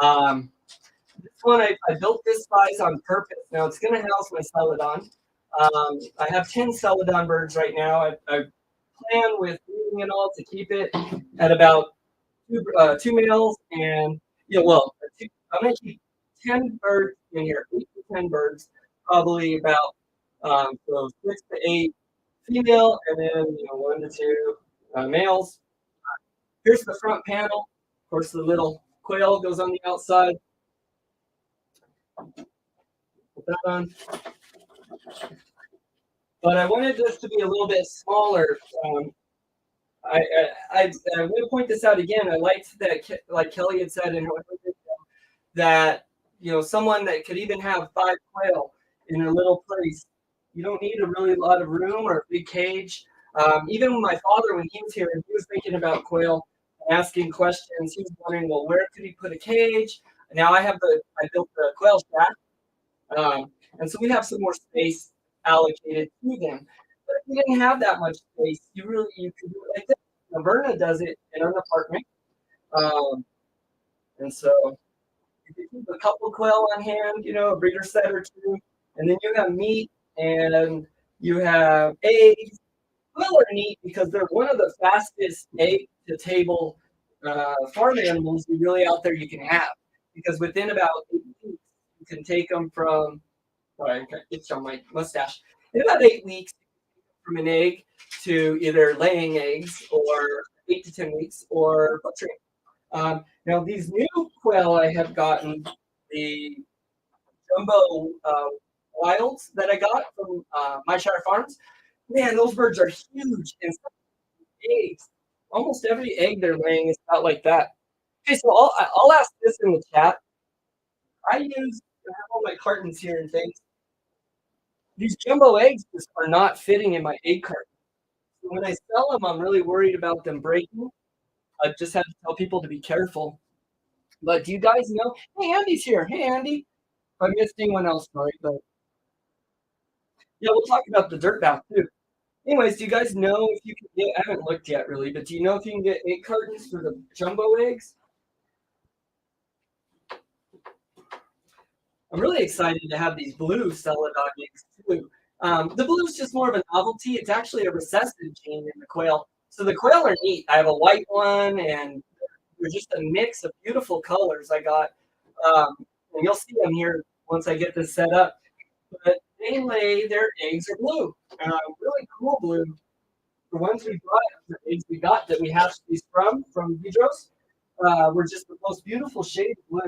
This one I built this size on purpose. Now it's going to house my celadon. I have 10 celadon birds right now. I plan with moving it all to keep it at about two males and I'm going to keep 10 birds in here, 8 to 10 birds, probably about so 6 to 8 female, and then 1 to 2 males. Here's the front panel. Of course, the little quail goes on the outside. Put that on. But I wanted this to be a little bit smaller. I want to point this out again. I liked that, like Kelly had said in her video, that someone that could even have 5 quail in a little place. You don't need a really lot of room or a big cage. Even my father, when he was here and he was thinking about quail and asking questions, he was wondering, well, where could he put a cage? Now I built the quail shack, and so we have some more space allocated to them. But if you didn't have that much space, you could do it like this. Verna does it in an apartment, and so you can keep a couple quail on hand, a breeder set or 2, and then you have meat and you have eggs. Quail are neat because they're one of the fastest egg to table farm animals out there you can have, because within about 8 weeks you can take them from. It's on my mustache. In about 8 weeks, from an egg to either laying eggs, or 8 to 10 weeks, or butchering. Now these new quail I have gotten, the jumbo wilds that I got from My Shire Farms. Man, those birds are huge, and eggs. Almost every egg they're laying is about like that. Okay, so I'll ask this in the chat. I have all my cartons here and things. These jumbo eggs just are not fitting in my egg carton. So when I sell them, I'm really worried about them breaking. I just have to tell people to be careful. But do you guys know? Hey, Andy's here. Hey, Andy. If I missed anyone else, sorry, but yeah, we'll talk about the dirt bath too. Anyways, do you guys know if you can get? I haven't looked yet, really, but do you know if you can get egg cartons for the jumbo eggs? I'm really excited to have these blue celadon eggs too. The blue is just more of a novelty. It's actually a recessive gene in the quail. So the quail are neat. I have a white one, and they're just a mix of beautiful colors I got. And you'll see them here once I get this set up. But they lay their eggs are blue. Really cool blue. The ones we brought, the eggs we got that we hatched these from Vidros, were just the most beautiful shade of blue.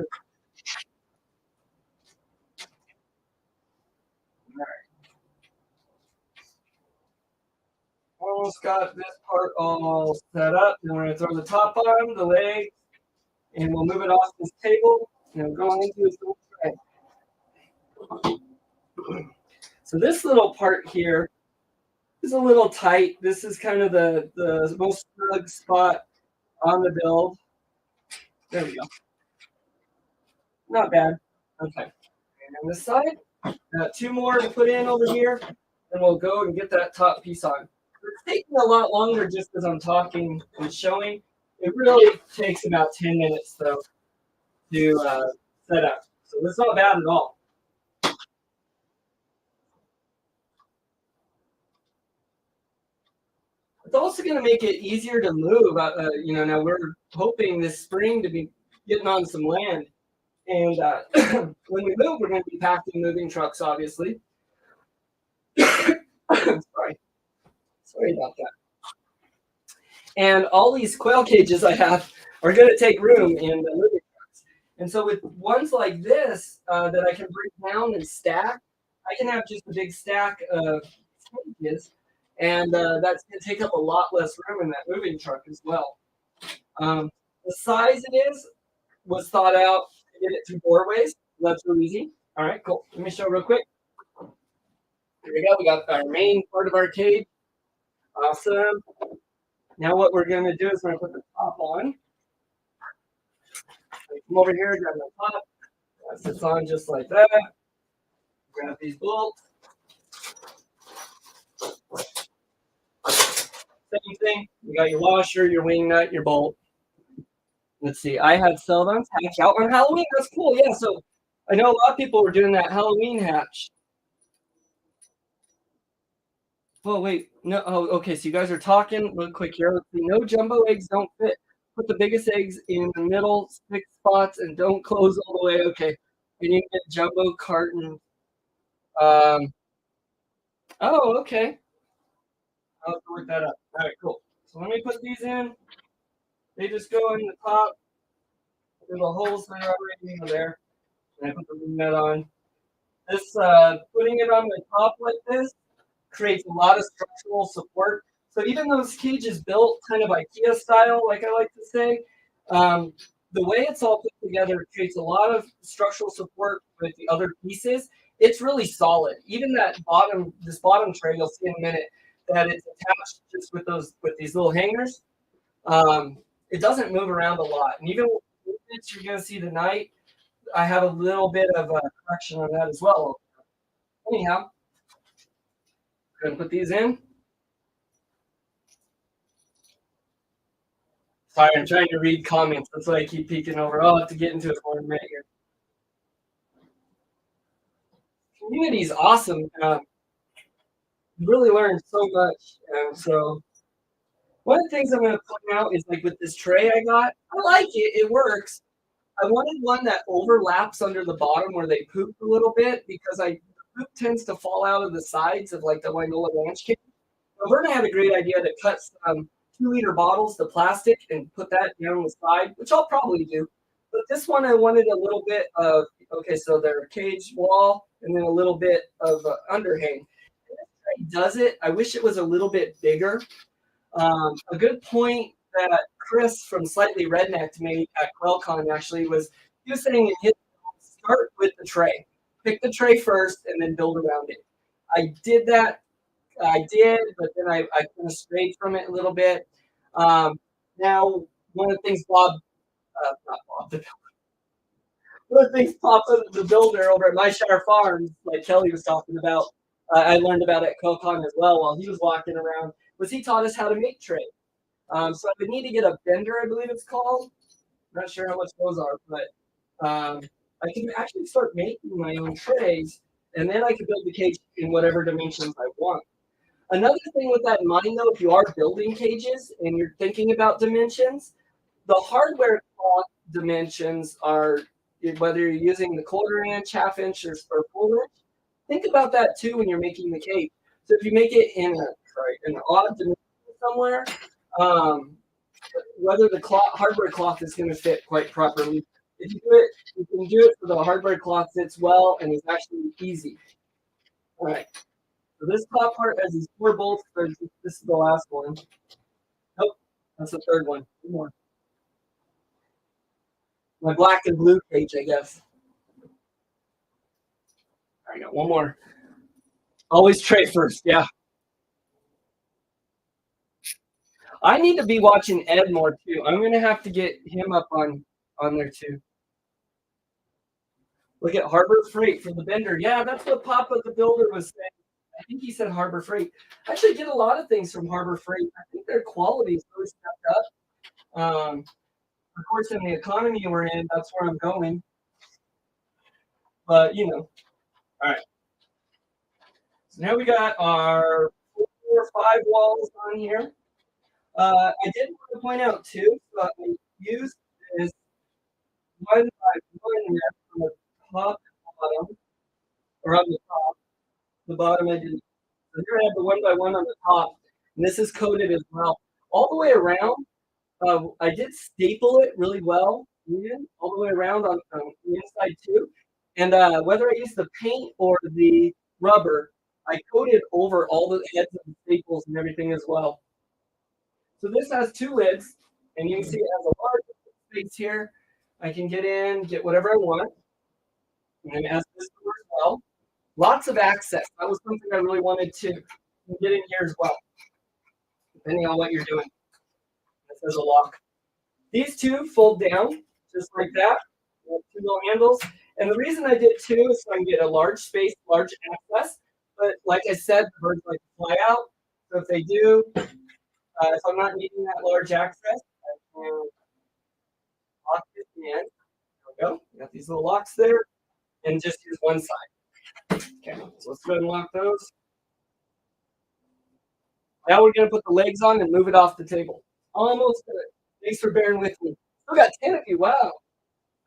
All right. Almost got this part all set up. Then we're going to throw the top on, the legs, and we'll move it off this table and go into this little tray. So this little part here is a little tight. This is kind of the most snug spot on the build. There we go. Not bad. Okay. And on this side, got 2 more to put in over here, and we'll go and get that top piece on. It's taking a lot longer just because I'm talking and showing. It really takes about 10 minutes, though, to set up. So that's not bad at all. It's also going to make it easier to move. Now we're hoping this spring to be getting on some land. And when we move, we're going to be packing moving trucks, obviously. Sorry about that. And all these quail cages I have are going to take room in the moving trucks. And so with ones like this that I can bring down and stack, I can have just a big stack of cages, and that's going to take up a lot less room in that moving truck as well. The size it is was thought out to get it through doorways. That's real easy. All right, cool. Let me show real quick. Here we go. We got our main part of our cage. Awesome. Now what we're going to do is we're going to put the top on. Come over here, grab my top. That sits on just like that. Grab these bolts. Same thing. You got your washer, your wing nut, your bolt. Let's see. I had cell phones hatch out on Halloween. That's cool. Yeah. So I know a lot of people were doing that Halloween hatch. Oh, wait. No. Oh, okay. So you guys are talking real quick here. Let's see. No jumbo eggs don't fit. Put the biggest eggs in the middle 6 spots and don't close all the way. Okay. You need to get jumbo carton. Oh, okay. I'll have to work that up. All right, cool. So let me put these in. They just go in the top. There's the holes that are already there. And I put the wing nut on. This putting it on the top like this creates a lot of structural support. So even those cages built kind of IKEA style, like I like to say, the way it's all put together creates a lot of structural support with the other pieces. It's really solid. Even this bottom tray, you'll see in a minute that it's attached just with these little hangers. It doesn't move around a lot. And even with it, you're going to see tonight, I have a little bit of a correction on that as well. Anyhow, I'm going to put these in. Sorry, I'm trying to read comments. That's why I keep peeking over. I'll have to get into it for a minute here. Community is awesome. You really learn so much. And so one of the things I'm going to point out is like with this tray I got, I like it. It works. I wanted one that overlaps under the bottom where they poop a little bit because poop tends to fall out of the sides of like the Wangala Ranch cage. So Verna had a great idea to cut some 2-liter bottles, the plastic, and put that down the side, which I'll probably do. But this one I wanted a little bit of, okay, so their cage wall and then a little bit of underhang. And this tray does it. I wish it was a little bit bigger. A good point that Chris from Slightly Rednecked made at QuailCon actually was he was saying in his start with the tray. Pick the tray first and then build around it. I did that. But then I kind of strayed from it a little bit. Now, one of the things not Bob, one of the things the builder over at My Shire Farms, like Kelly was talking about, I learned about at QuailCon as well while he was walking around, was he taught us how to make trays. So I would need to get a bender, I believe it's called. I'm not sure how much those are, but I can actually start making my own trays, and then I can build the cage in whatever dimensions I want. Another thing with that in mind, though, if you are building cages and you're thinking about dimensions, the hardware cloth dimensions are, whether you're using the 1/4 inch, 1/2 inch, or full inch, think about that too when you're making the cage. So if you make it in an odd dimension somewhere, whether the hardware cloth is going to fit quite properly. If you do it, you can do it so the hardware cloth fits well and is actually easy. All right. So this top part has these 4 bolts. This is the last one. Nope, that's the third one. 2 more. My black and blue cage, I guess. I got 1 more. Always tray first, yeah. I need to be watching Ed more too. I'm gonna have to get him up on there too. Look at Harbor Freight from the bender. Yeah, that's what Papa the Builder was saying. I think he said Harbor Freight. I actually get a lot of things from Harbor Freight. I think their quality is really stepped up. Of course, in the economy we're in, that's where I'm going. But all right. So now we got our 4 or 5 walls on here. I did want to point out too, I used this one by one there from the top and bottom, or on the top. The bottom I didn't. So here I have the one by one on the top, and this is coated as well. All the way around, I did staple it really well, even all the way around on the inside too. And whether I use the paint or the rubber, I coated over all the heads of the staples and everything as well. So this has two lids, and you can see it has a large space here. I can get in, get whatever I want, and then it has this door as well. Lots of access. That was something I really wanted to get in here as well, depending on what you're doing. This has a lock. These two fold down just like that. Two little handles. And the reason I did two is so I can get a large space, large access. But like I said, the birds like to fly out. So if they do, if I'm not needing that large access, I can lock this in. There we go. Got these little locks there. And just use one side. Okay, so let's go ahead and lock those. Now we're going to put the legs on and move it off the table. Almost good. Thanks for bearing with me. Still got 10 of you. Wow.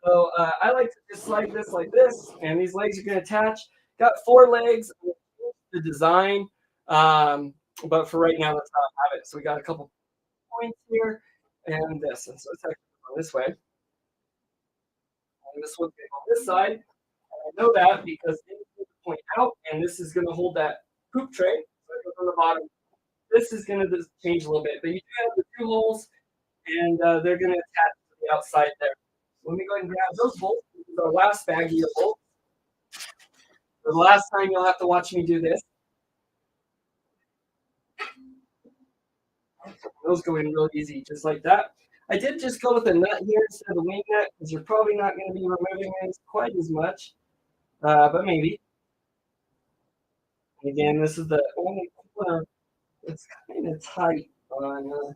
So I like to just slide this like this, and these legs are going to attach. Got 4 legs. The design, but for right now, that's how I have it. So we got a couple points here, and this. And so it's actually on this way. And this one's going on this side. And I know that because they point out, and this is going to hold that poop tray. So it goes on the bottom. This is going to change a little bit, but you do have the 2 holes, and they're going to attach to the outside there. So let me go ahead and grab those bolts. This is our last baggie of bolts. For the last time you'll have to watch me do this. Those go in real easy, just like that. I did just go with a nut here instead of a wing nut, because you're probably not going to be removing it quite as much, but maybe. And again, this is the only corner. It's kind of tight on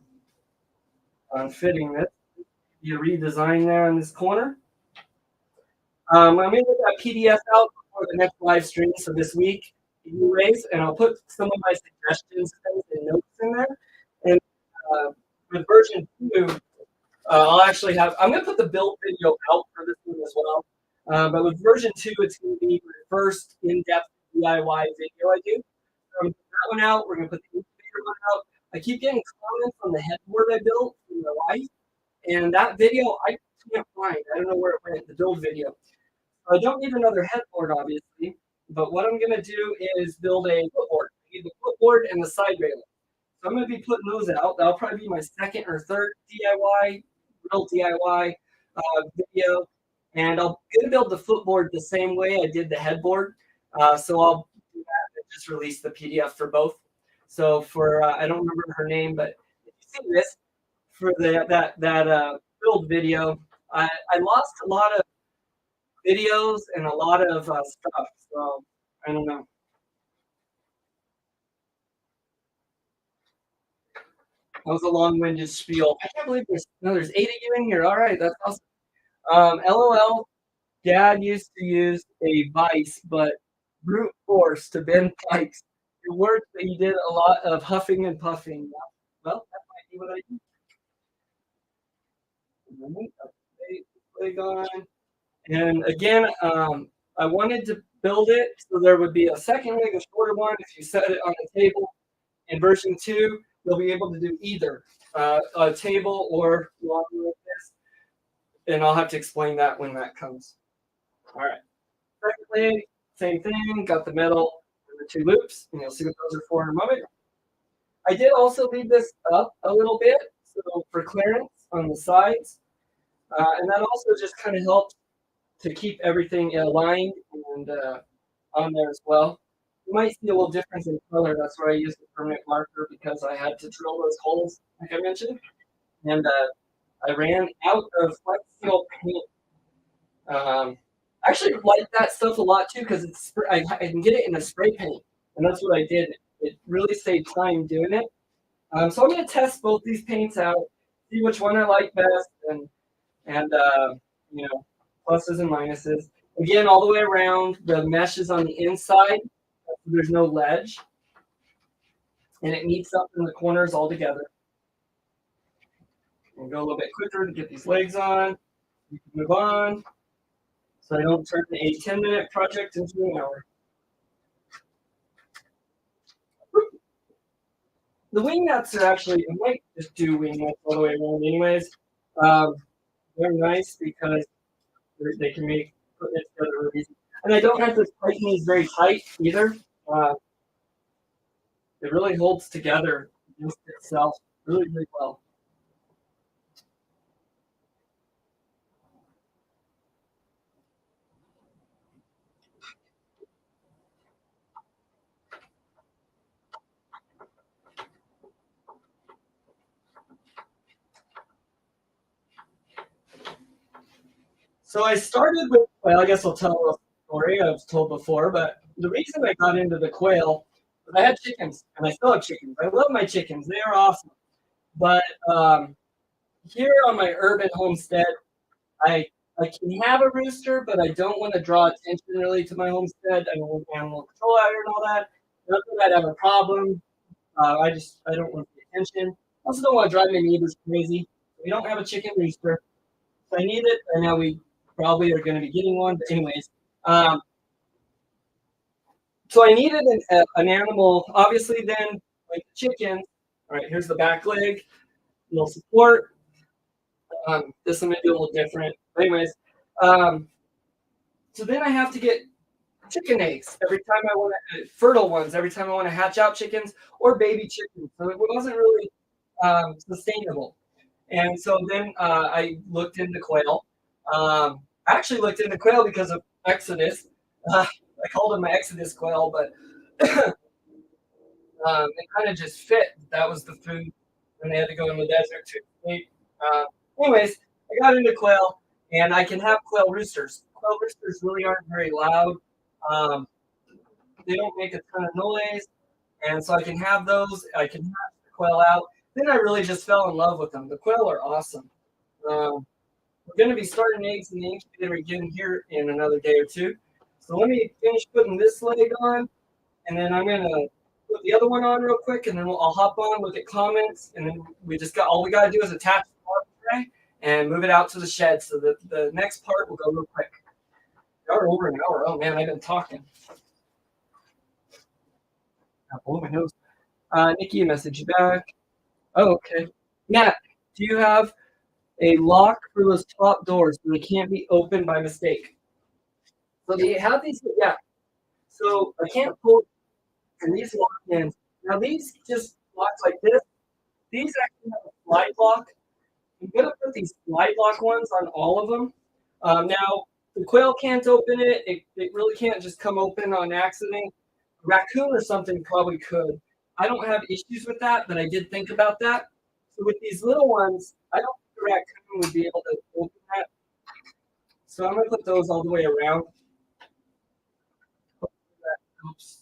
fitting this. You redesign there in this corner. I'm going to get that PDF out before the next live stream, so this week, anyways, and I'll put some of my suggestions and notes in there. And with version 2, I'll actually have, I'm going to put the build video out for this one as well. But with version 2, it's going to be the first in-depth DIY video I do. So I'm going to put that one out. We're going to put the incubator one out. I keep getting comments on the headboard I built in my life. And that video, I can't find. I don't know where it went, the build video. I don't need another headboard, obviously, but what I'm going to do is build a footboard. I need the footboard and the side railing. So I'm going to be putting those out. That'll probably be my second or third DIY, real DIY video. And I'm going to build the footboard the same way I did the headboard. So I'll do that and just release the PDF for both. So for, I don't remember her name, but if you see this, for that build video, I lost a lot of videos and a lot of stuff, so I don't know. That was a long-winded spiel. I can't believe there's 8 of you in here. All right, that's awesome. LOL, Dad used to use a vice, but brute force to bend pipes. It worked, but he did a lot of huffing and puffing. Well, that might be what I do. And again, I wanted to build it so there would be a second leg, a shorter one. If you set it on the table in version 2, you'll be able to do either a table or long like this. And I'll have to explain that when that comes. All right. Second leg, same thing. Got the middle and the 2 loops, and you'll see what those are for in a moment. I did also leave this up a little bit, so for clearance on the sides. And that also just kind of helps to keep everything aligned and on there as well. You might see a little difference in color. That's why I used the permanent marker, because I had to drill those holes, like I mentioned. And I ran out of Flex Seal paint. I actually like that stuff a lot too, because it's I can get it in a spray paint, and that's what I did. It really saved time doing it. So I'm going to test both these paints out, see which one I like best, and you know, pluses and minuses. Again, all the way around, the mesh is on the inside, so there's no ledge, and it meets up in the corners all together. And go a little bit quicker to get these legs on. We can move on so I don't turn a 10-minute project into an hour. The wing nuts are actually, I might just do wing nuts all the way around anyways. They're nice because they can make putting it together really easy. And I don't have to tighten these very tight either. It really holds together against itself really, really well. So I started with, well, I guess I'll tell a story I've told before, but the reason I got into the quail was I had chickens, and I still have chickens. I love my chickens. They are awesome. But here on my urban homestead, I I can have a rooster, but I don't want to draw attention really to my homestead. I don't want animal control out here and all that. Not that I'd have a problem. I don't want the attention. I also don't want to drive my neighbors crazy. We don't have a chicken rooster. So I need it. I know we probably are going to be getting one, but anyways. Um, so I needed an animal, obviously. Then like the chicken. All right, here's the back leg, little support. This one may be a little different. Anyways, um, so then I have to get chicken eggs every time I want to, fertile ones every time I want to hatch out chickens or baby chickens. So it wasn't really sustainable. And so then I looked into quail. I actually looked into quail because of Exodus. I called him my Exodus quail, but it kind of just fit. That was the food when they had to go in the desert to escape. Anyways, I got into quail, and I can have quail roosters. Quail roosters really aren't very loud. Um, they don't make a ton of noise, and so I can have those. I can hatch the quail out. Then I really just fell in love with them. The quail are awesome. We're going to be starting eggs in the incubator again here in another day or two. So let me finish putting this leg on, and then I'm going to put the other one on real quick, and then I'll hop on, look at comments, and then all we got to do is attach the water tray and move it out to the shed. So the next part will go real quick. We're over an hour. Oh man, I've been talking. I blow my nose. Nikki, a message back. Oh, okay. Matt, do you have a lock for those top doors so they can't be opened by mistake? So they have these, yeah. So I can't pull, and these lock in. Now these just lock like this. These actually have a slide lock. I'm gonna put these slide lock ones on all of them. Now the quail can't open it. It really can't just come open on accident. A raccoon or something probably could. I don't have issues with that, but I did think about that. So with these little ones, I don't think a raccoon would be able to open that. So I'm gonna put those all the way around. Oops.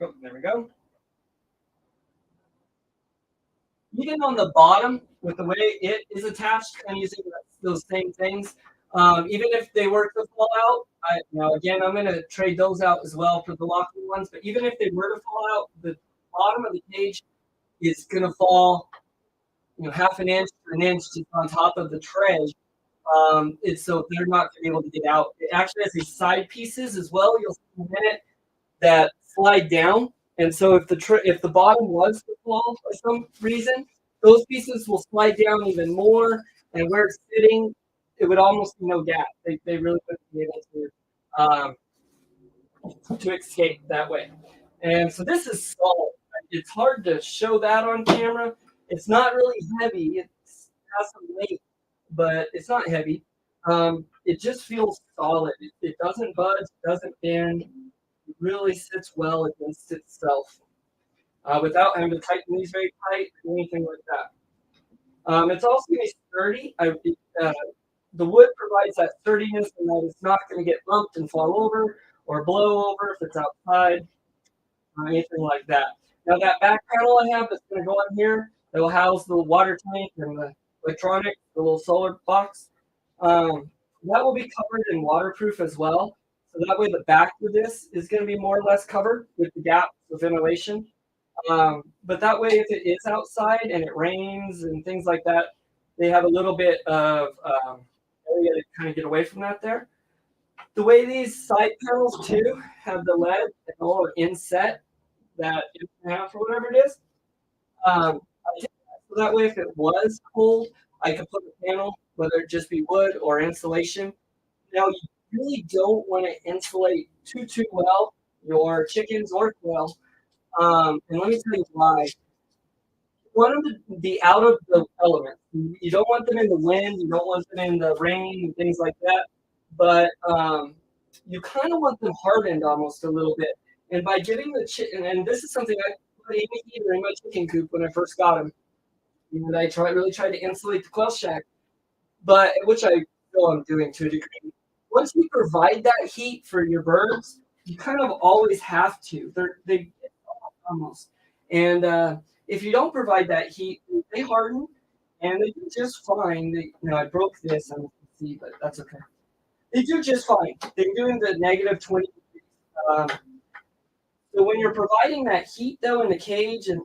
Oh, there we go. Even on the bottom, with the way it is attached, I'm using those same things. Even if they were to fall out, again, I'm going to trade those out as well for the locking ones. But even if they were to fall out, the bottom of the cage is going to fall, half an inch to an inch just on top of the tray. It's so they're not going to be able to get out. It actually has these side pieces as well. You'll see in a minute that slide down. And so if the bottom was to fall for some reason, those pieces will slide down even more. And where it's sitting, it would almost be no gap. They really wouldn't be able to escape that way. And so this is solid. It's hard to show that on camera. It's not really heavy. It has some weight, but it's not heavy. It just feels solid. It doesn't budge, doesn't bend. It really sits well against itself without having to tighten these very tight or anything like that. It's also going to be sturdy. The wood provides that sturdiness and that it's not going to get bumped and fall over or blow over if it's outside or anything like that. Now that back panel I have that's going to go on here, that will house the water tank and the electronic, the little solar box. That will be covered in waterproof as well. So that way the back of this is going to be more or less covered with the gap of ventilation. But that way, if it is outside and it rains and things like that, they have a little bit of area to kind of get away from that there. The way these side panels too have the LED and a little inset that you can have for whatever it is. I did that so that way, if it was cold, I could put a panel, whether it just be wood or insulation. Now, you really don't want to insulate too well your chickens or quail. And let me tell you why. One of the out of the elements. You don't want them in the wind. You don't want them in the rain and things like that. But you kind of want them hardened almost a little bit. And by getting the chicken, and this is something I put in the heater in my chicken coop when I first got them. You know, really tried to insulate the quail shack, but which I still am doing to a degree. Once you provide that heat for your birds, you kind of always have to. They get off almost, and if you don't provide that heat, they harden, and they do just fine. I broke this, I don't see, but that's okay. They do just fine. They're doing the negative 20 degrees. So when you're providing that heat, though, in the cage, and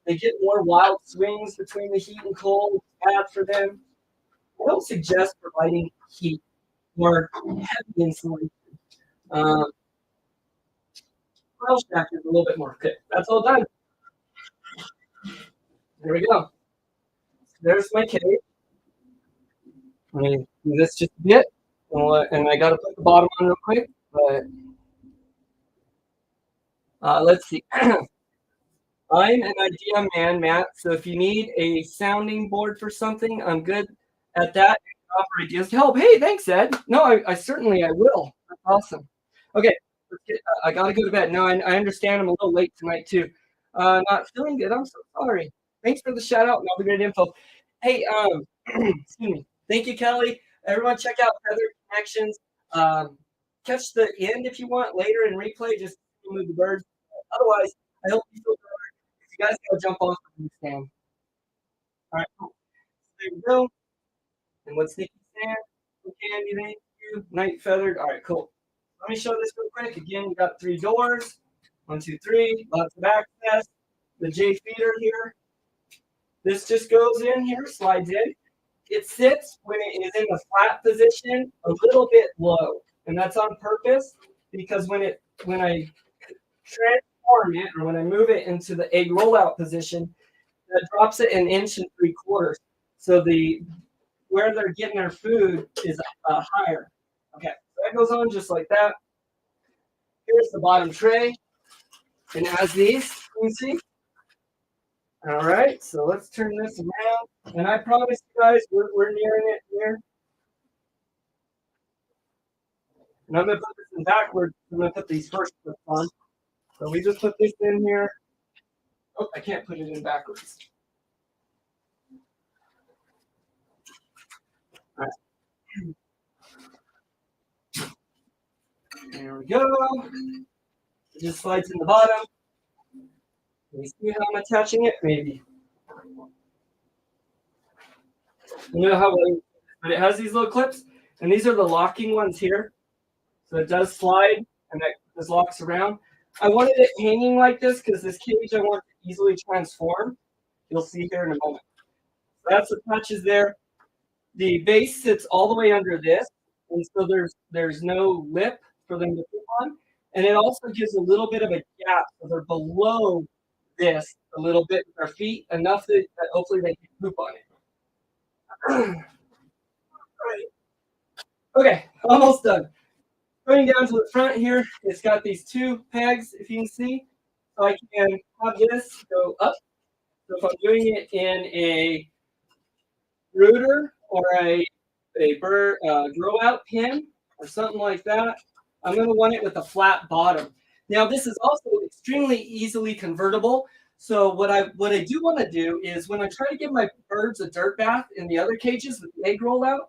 they get more wild swings between the heat and cold, it's bad for them. I don't suggest providing heat or heavy insulation. Quail shack is a little bit more fit. That's all done. There we go. There's my cage. Let me do this just a bit, and I got to put the bottom on real quick, but let's see. I'm an idea man, Matt. So if you need a sounding board for something, I'm good at that. Offer ideas to help. Hey, thanks, Ed. No, I certainly I will. That's awesome. Okay, I gotta go to bed. No, I understand. I'm a little late tonight too. Not feeling good. I'm so sorry. Thanks for the shout out and all the great info. Hey, excuse me. Thank you, Kelly. Everyone, check out Feather Connections. Catch the end if you want later in replay. Just move the birds. Otherwise, I hope you feel better. If you guys gotta jump off, understand. All right, cool. There we go. And what's Nikki saying? Candy, thank you. Night feathered. All right, cool. Let me show this real quick. Again, we got 3 doors. 1, 2, 3. Lots of access. The J feeder here. This just goes in here, slides in. It sits when it is in the flat position a little bit low. And that's on purpose because when I transform it or when I move it into the egg rollout position, that drops it 1 3/4 inches. So where they're getting their food is higher. Okay, so that goes on just like that. Here's the bottom tray. And it has these, you can see. All right, so let's turn this around. And I promise you guys, we're nearing it here. And I'm going to put this in backwards. I'm going to put these first clips on. So we just put this in here. Oh, I can't put it in backwards. All right. There we go. It just slides in the bottom. Can you see how I'm attaching it? Maybe. You know how, but it has these little clips, and these are the locking ones here. So it does slide, and that just locks around. I wanted it hanging like this because this cage I want to easily transform. You'll see here in a moment. So that's what touches there. The base sits all the way under this, and so there's no lip for them to poop on. And it also gives a little bit of a gap, so they're below this a little bit with their feet, enough that hopefully they can poop on it. Right. Okay, almost done. Going down to the front here, it's got these 2 pegs, if you can see. So I can have this go up. So if I'm doing it in a rooter or a bird grow out pin or something like that, I'm going to want it with a flat bottom. Now this is also extremely easily convertible. So what I do want to do is when I try to give my birds a dirt bath in the other cages with the egg rollout,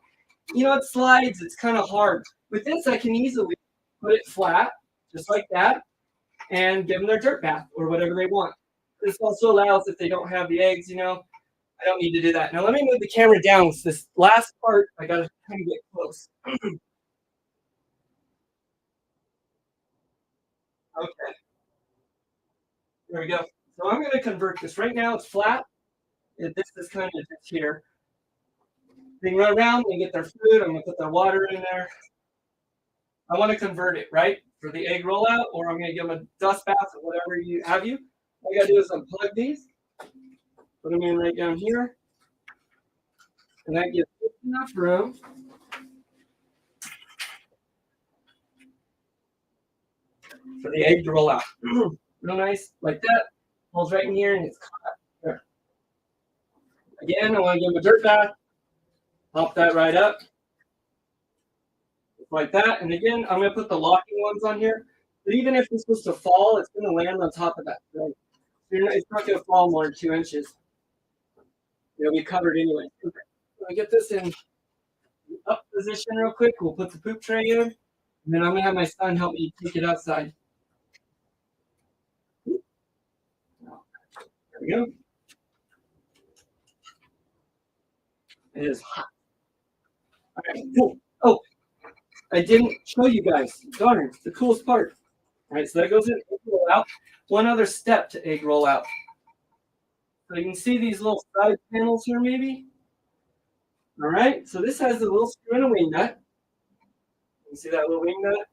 it slides. It's kind of hard. With this, I can easily put it flat, just like that, and give them their dirt bath or whatever they want. This also allows if they don't have the eggs, I don't need to do that. Now let me move the camera down. So this last part, I got to kind of get close. Okay. There we go. So I'm going to convert this. Right now it's flat. This is kind of just here. They can run around, they get their food. I'm going to put their water in there. I want to convert it, right, for the egg rollout, or I'm going to give them a dust bath or whatever you have. All you got to do is unplug these, put them in right down here, and that gives enough room for the egg to roll out. Real nice, like that. Pulls right in here, and it's caught there. Again, I want to give them a dirt bath. Pop that right up. Like that. And again, I'm going to put the locking ones on here. But even if this was to fall, it's going to land on top of that. Right? It's not going to fall more than 2 inches. It'll be covered anyway. Okay. I'm going to get this in up position real quick. We'll put the poop tray in. And then I'm going to have my son help me take it outside. There we go. It is hot. All right, cool. Oh, I didn't show you guys. Darn, it's the coolest part. All right, so that goes in egg roll out. One other step to egg roll out. So you can see these little side panels here, maybe. All right, so this has a little screw and a wing nut. You can see that little wing nut?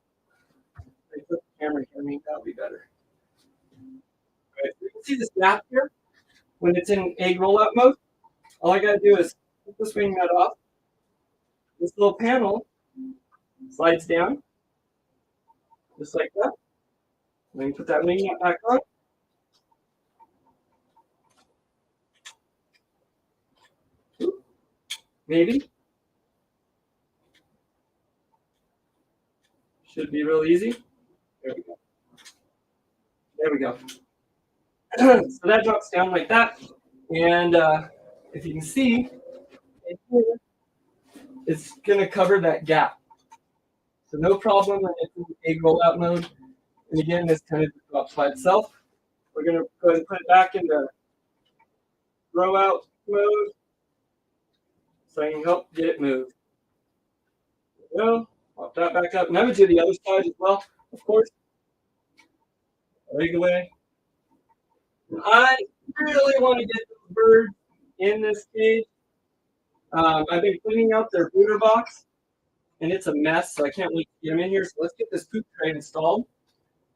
I put the camera here, maybe that'll be better. All right, so you can see this gap here when it's in egg rollout mode. All I gotta do is put this wing nut off. This little panel slides down, just like that. Then put that wing nut back on. Maybe. Should be real easy. There we go. There we go. So that drops down like that. And if you can see, it's going to cover that gap. So no problem when it's in egg rollout mode. And again, this kind of drops by itself. We're going to go ahead and put it back into throw out mode so I can help get it moved. There we go. Pop that back up. And I would do the other side as well, of course. Leg away. I really want to get the birds in this cage. I've been cleaning out their brooder box, and it's a mess, so I can't wait to get them in here. So let's get this poop tray installed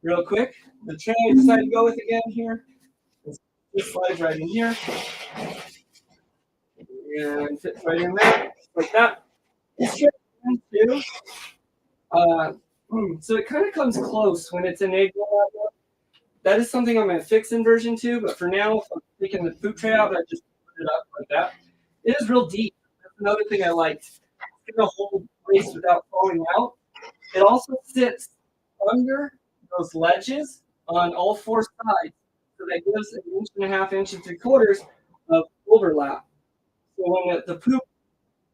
real quick. The tray I decided to go with again here. This slides right in here. And fits right in there, like that. It's just too. So it kind of comes close when it's an egg roll out. That is something I'm going to fix in version 2, but for now, if I'm taking the food tray out, I just put it up like that. It is real deep. That's another thing I liked. It's going to hold place without falling out. It also sits under those ledges on all 4 sides, so that gives 1.5 inches, 3/4 of overlap. So when the poop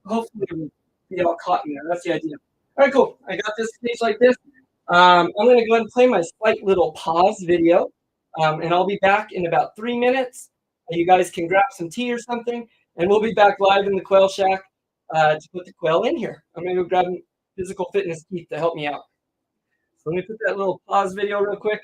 hopefully will be all caught in there. That's the idea. All right, cool. I got this cage like this. I'm going to go ahead and play my slight little pause video, and I'll be back in about 3 minutes. You guys can grab some tea or something, and we'll be back live in the Quail Shack to put the quail in here. I'm going to go grab physical fitness Keith to help me out. So let me put that little pause video real quick.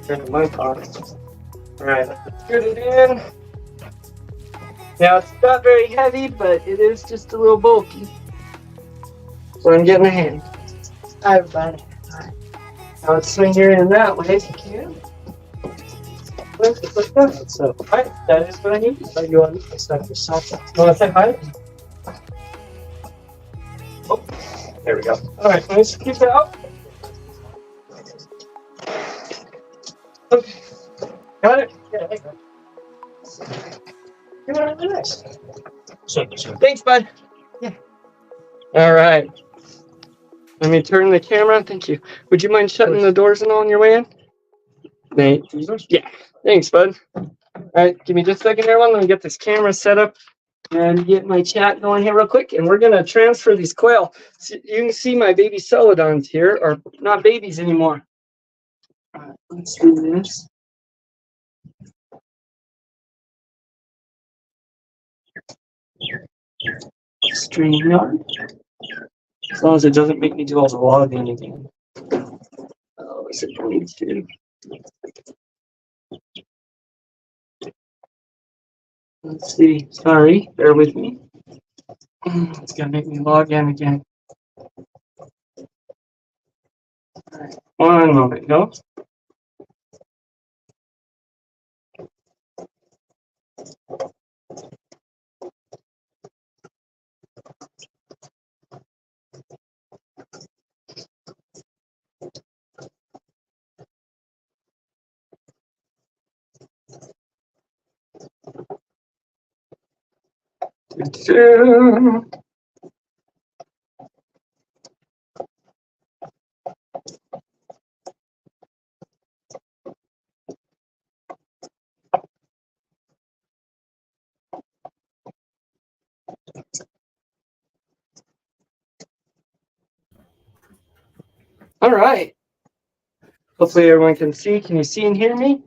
Turn the mic on. All right, let's put it in. Now it's not very heavy, but it is just a little bulky. So I'm getting a hand. All right, buddy. All right. Now let's swing your in that way if you can. Just like that. So, all right, that is what I need. So you want to start yourself. You want to say hi? Oh, there we go. All right, let's keep that up. Okay, got it? Yeah, there you go. You're really nice. Thanks, bud. Yeah. All right. Let me turn the camera. Thank you. Would you mind shutting the doors and all on your way in? Nate. Yeah. Thanks, bud. All right, give me just a second there, one. Let me get this camera set up and get my chat going here real quick. And we're gonna transfer these quail. So you can see my baby celadons here are not babies anymore. All right, let's do this. StreamYard. As long as it doesn't make me do all the logging again. Oh, is it going to? Let's see. Sorry, bear with me. It's gonna make me log in again. All right, 1 moment, no. All right. Hopefully everyone can see. Can you see and hear me?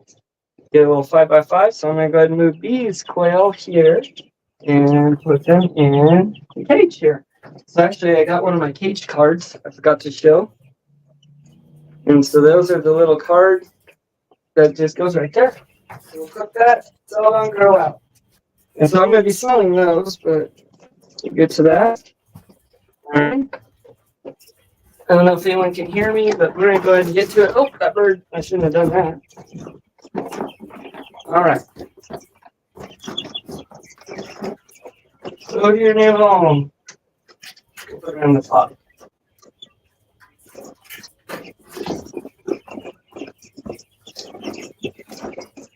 Get a little 5x5. So I'm gonna go ahead and move these quail here and put them in the cage here. So actually I got one of my cage cards I forgot to show. And so those are the little card that just goes right there. So we'll put that, it's all gonna grow out. And so I'm gonna be selling those, but we'll get to that. All right. I don't know if anyone can hear me, but we're gonna go ahead and get to it. Oh, that bird, I shouldn't have done that. All right. Go to your new home. Put it in the pot.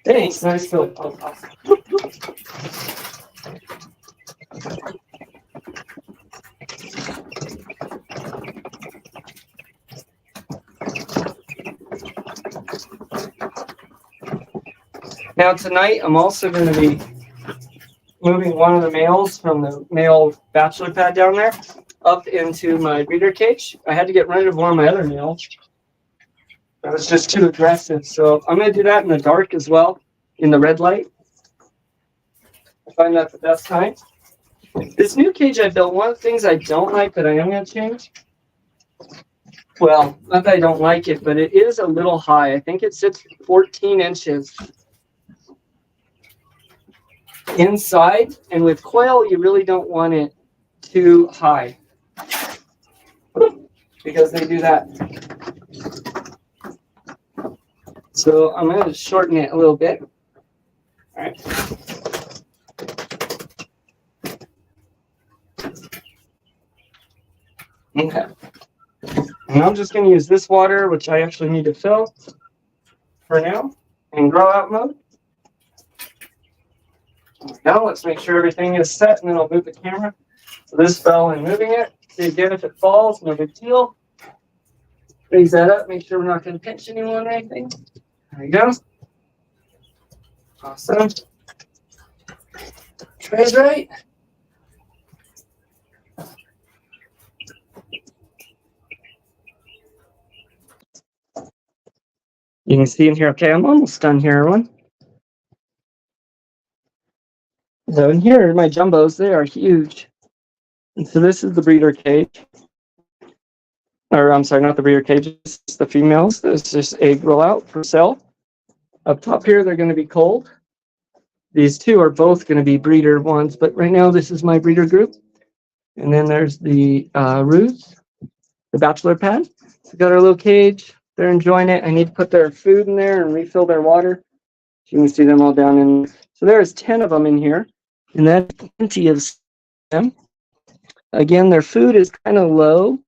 Thanks, nice to Now tonight I'm also going to be moving one of the males from the male bachelor pad down there up into my breeder cage. I had to get rid of one of my other males. That was just too aggressive. So I'm going to do that in the dark as well, in the red light. I find that the best time. This new cage I built, one of the things I don't like that I am going to change. Well, not that I don't like it, but it is a little high. I think it sits 14 inches inside. And with quail, you really don't want it too high because they do that. So I'm going to shorten it a little bit. All right. Okay. And I'm just going to use this water, which I actually need to fill for now, in grow out mode. Now let's make sure everything is set, and then I'll move the camera. So this fell and moving it. See again, if it falls, no big deal. Raise that up, make sure we're not going to pinch anyone or anything. There we go. Awesome. Tray's right. You can see in here, okay, I'm almost done here, everyone. So in here, my jumbos, they are huge. And so this is the breeder cage. Or I'm sorry, not the breeder cage, it's the females. This is just egg roll out for sale. Up top here, they're going to be cold. These two are both going to be breeder ones, but right now this is my breeder group. And then there's the roots, the bachelor pad. So we got our little cage. They're enjoying it. I need to put their food in there and refill their water. You can see them all down in. So there's 10 of them in here, and that's plenty of them. Again, their food is kind of low.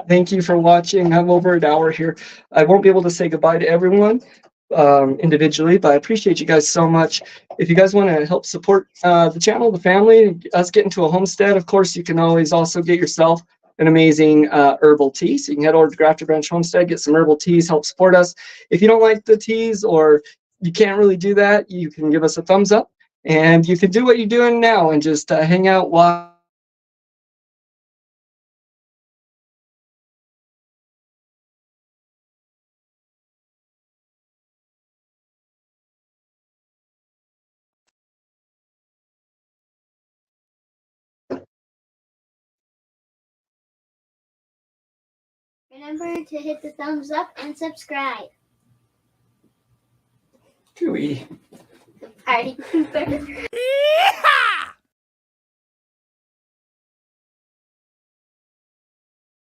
Thank you for watching. I'm over an hour here. I won't be able to say goodbye to everyone individually, but I appreciate you guys so much. If you guys want to help support the channel, the family, us get into a homestead, of course, you can always also get yourself an amazing herbal tea. So you can head over to Grafted Branch Homestead, get some herbal teas, help support us. If you don't like the teas or you can't really do that, you can give us a thumbs up, and you can do what you're doing now and just hang out while Remember to hit the thumbs up and subscribe. we The party pooper.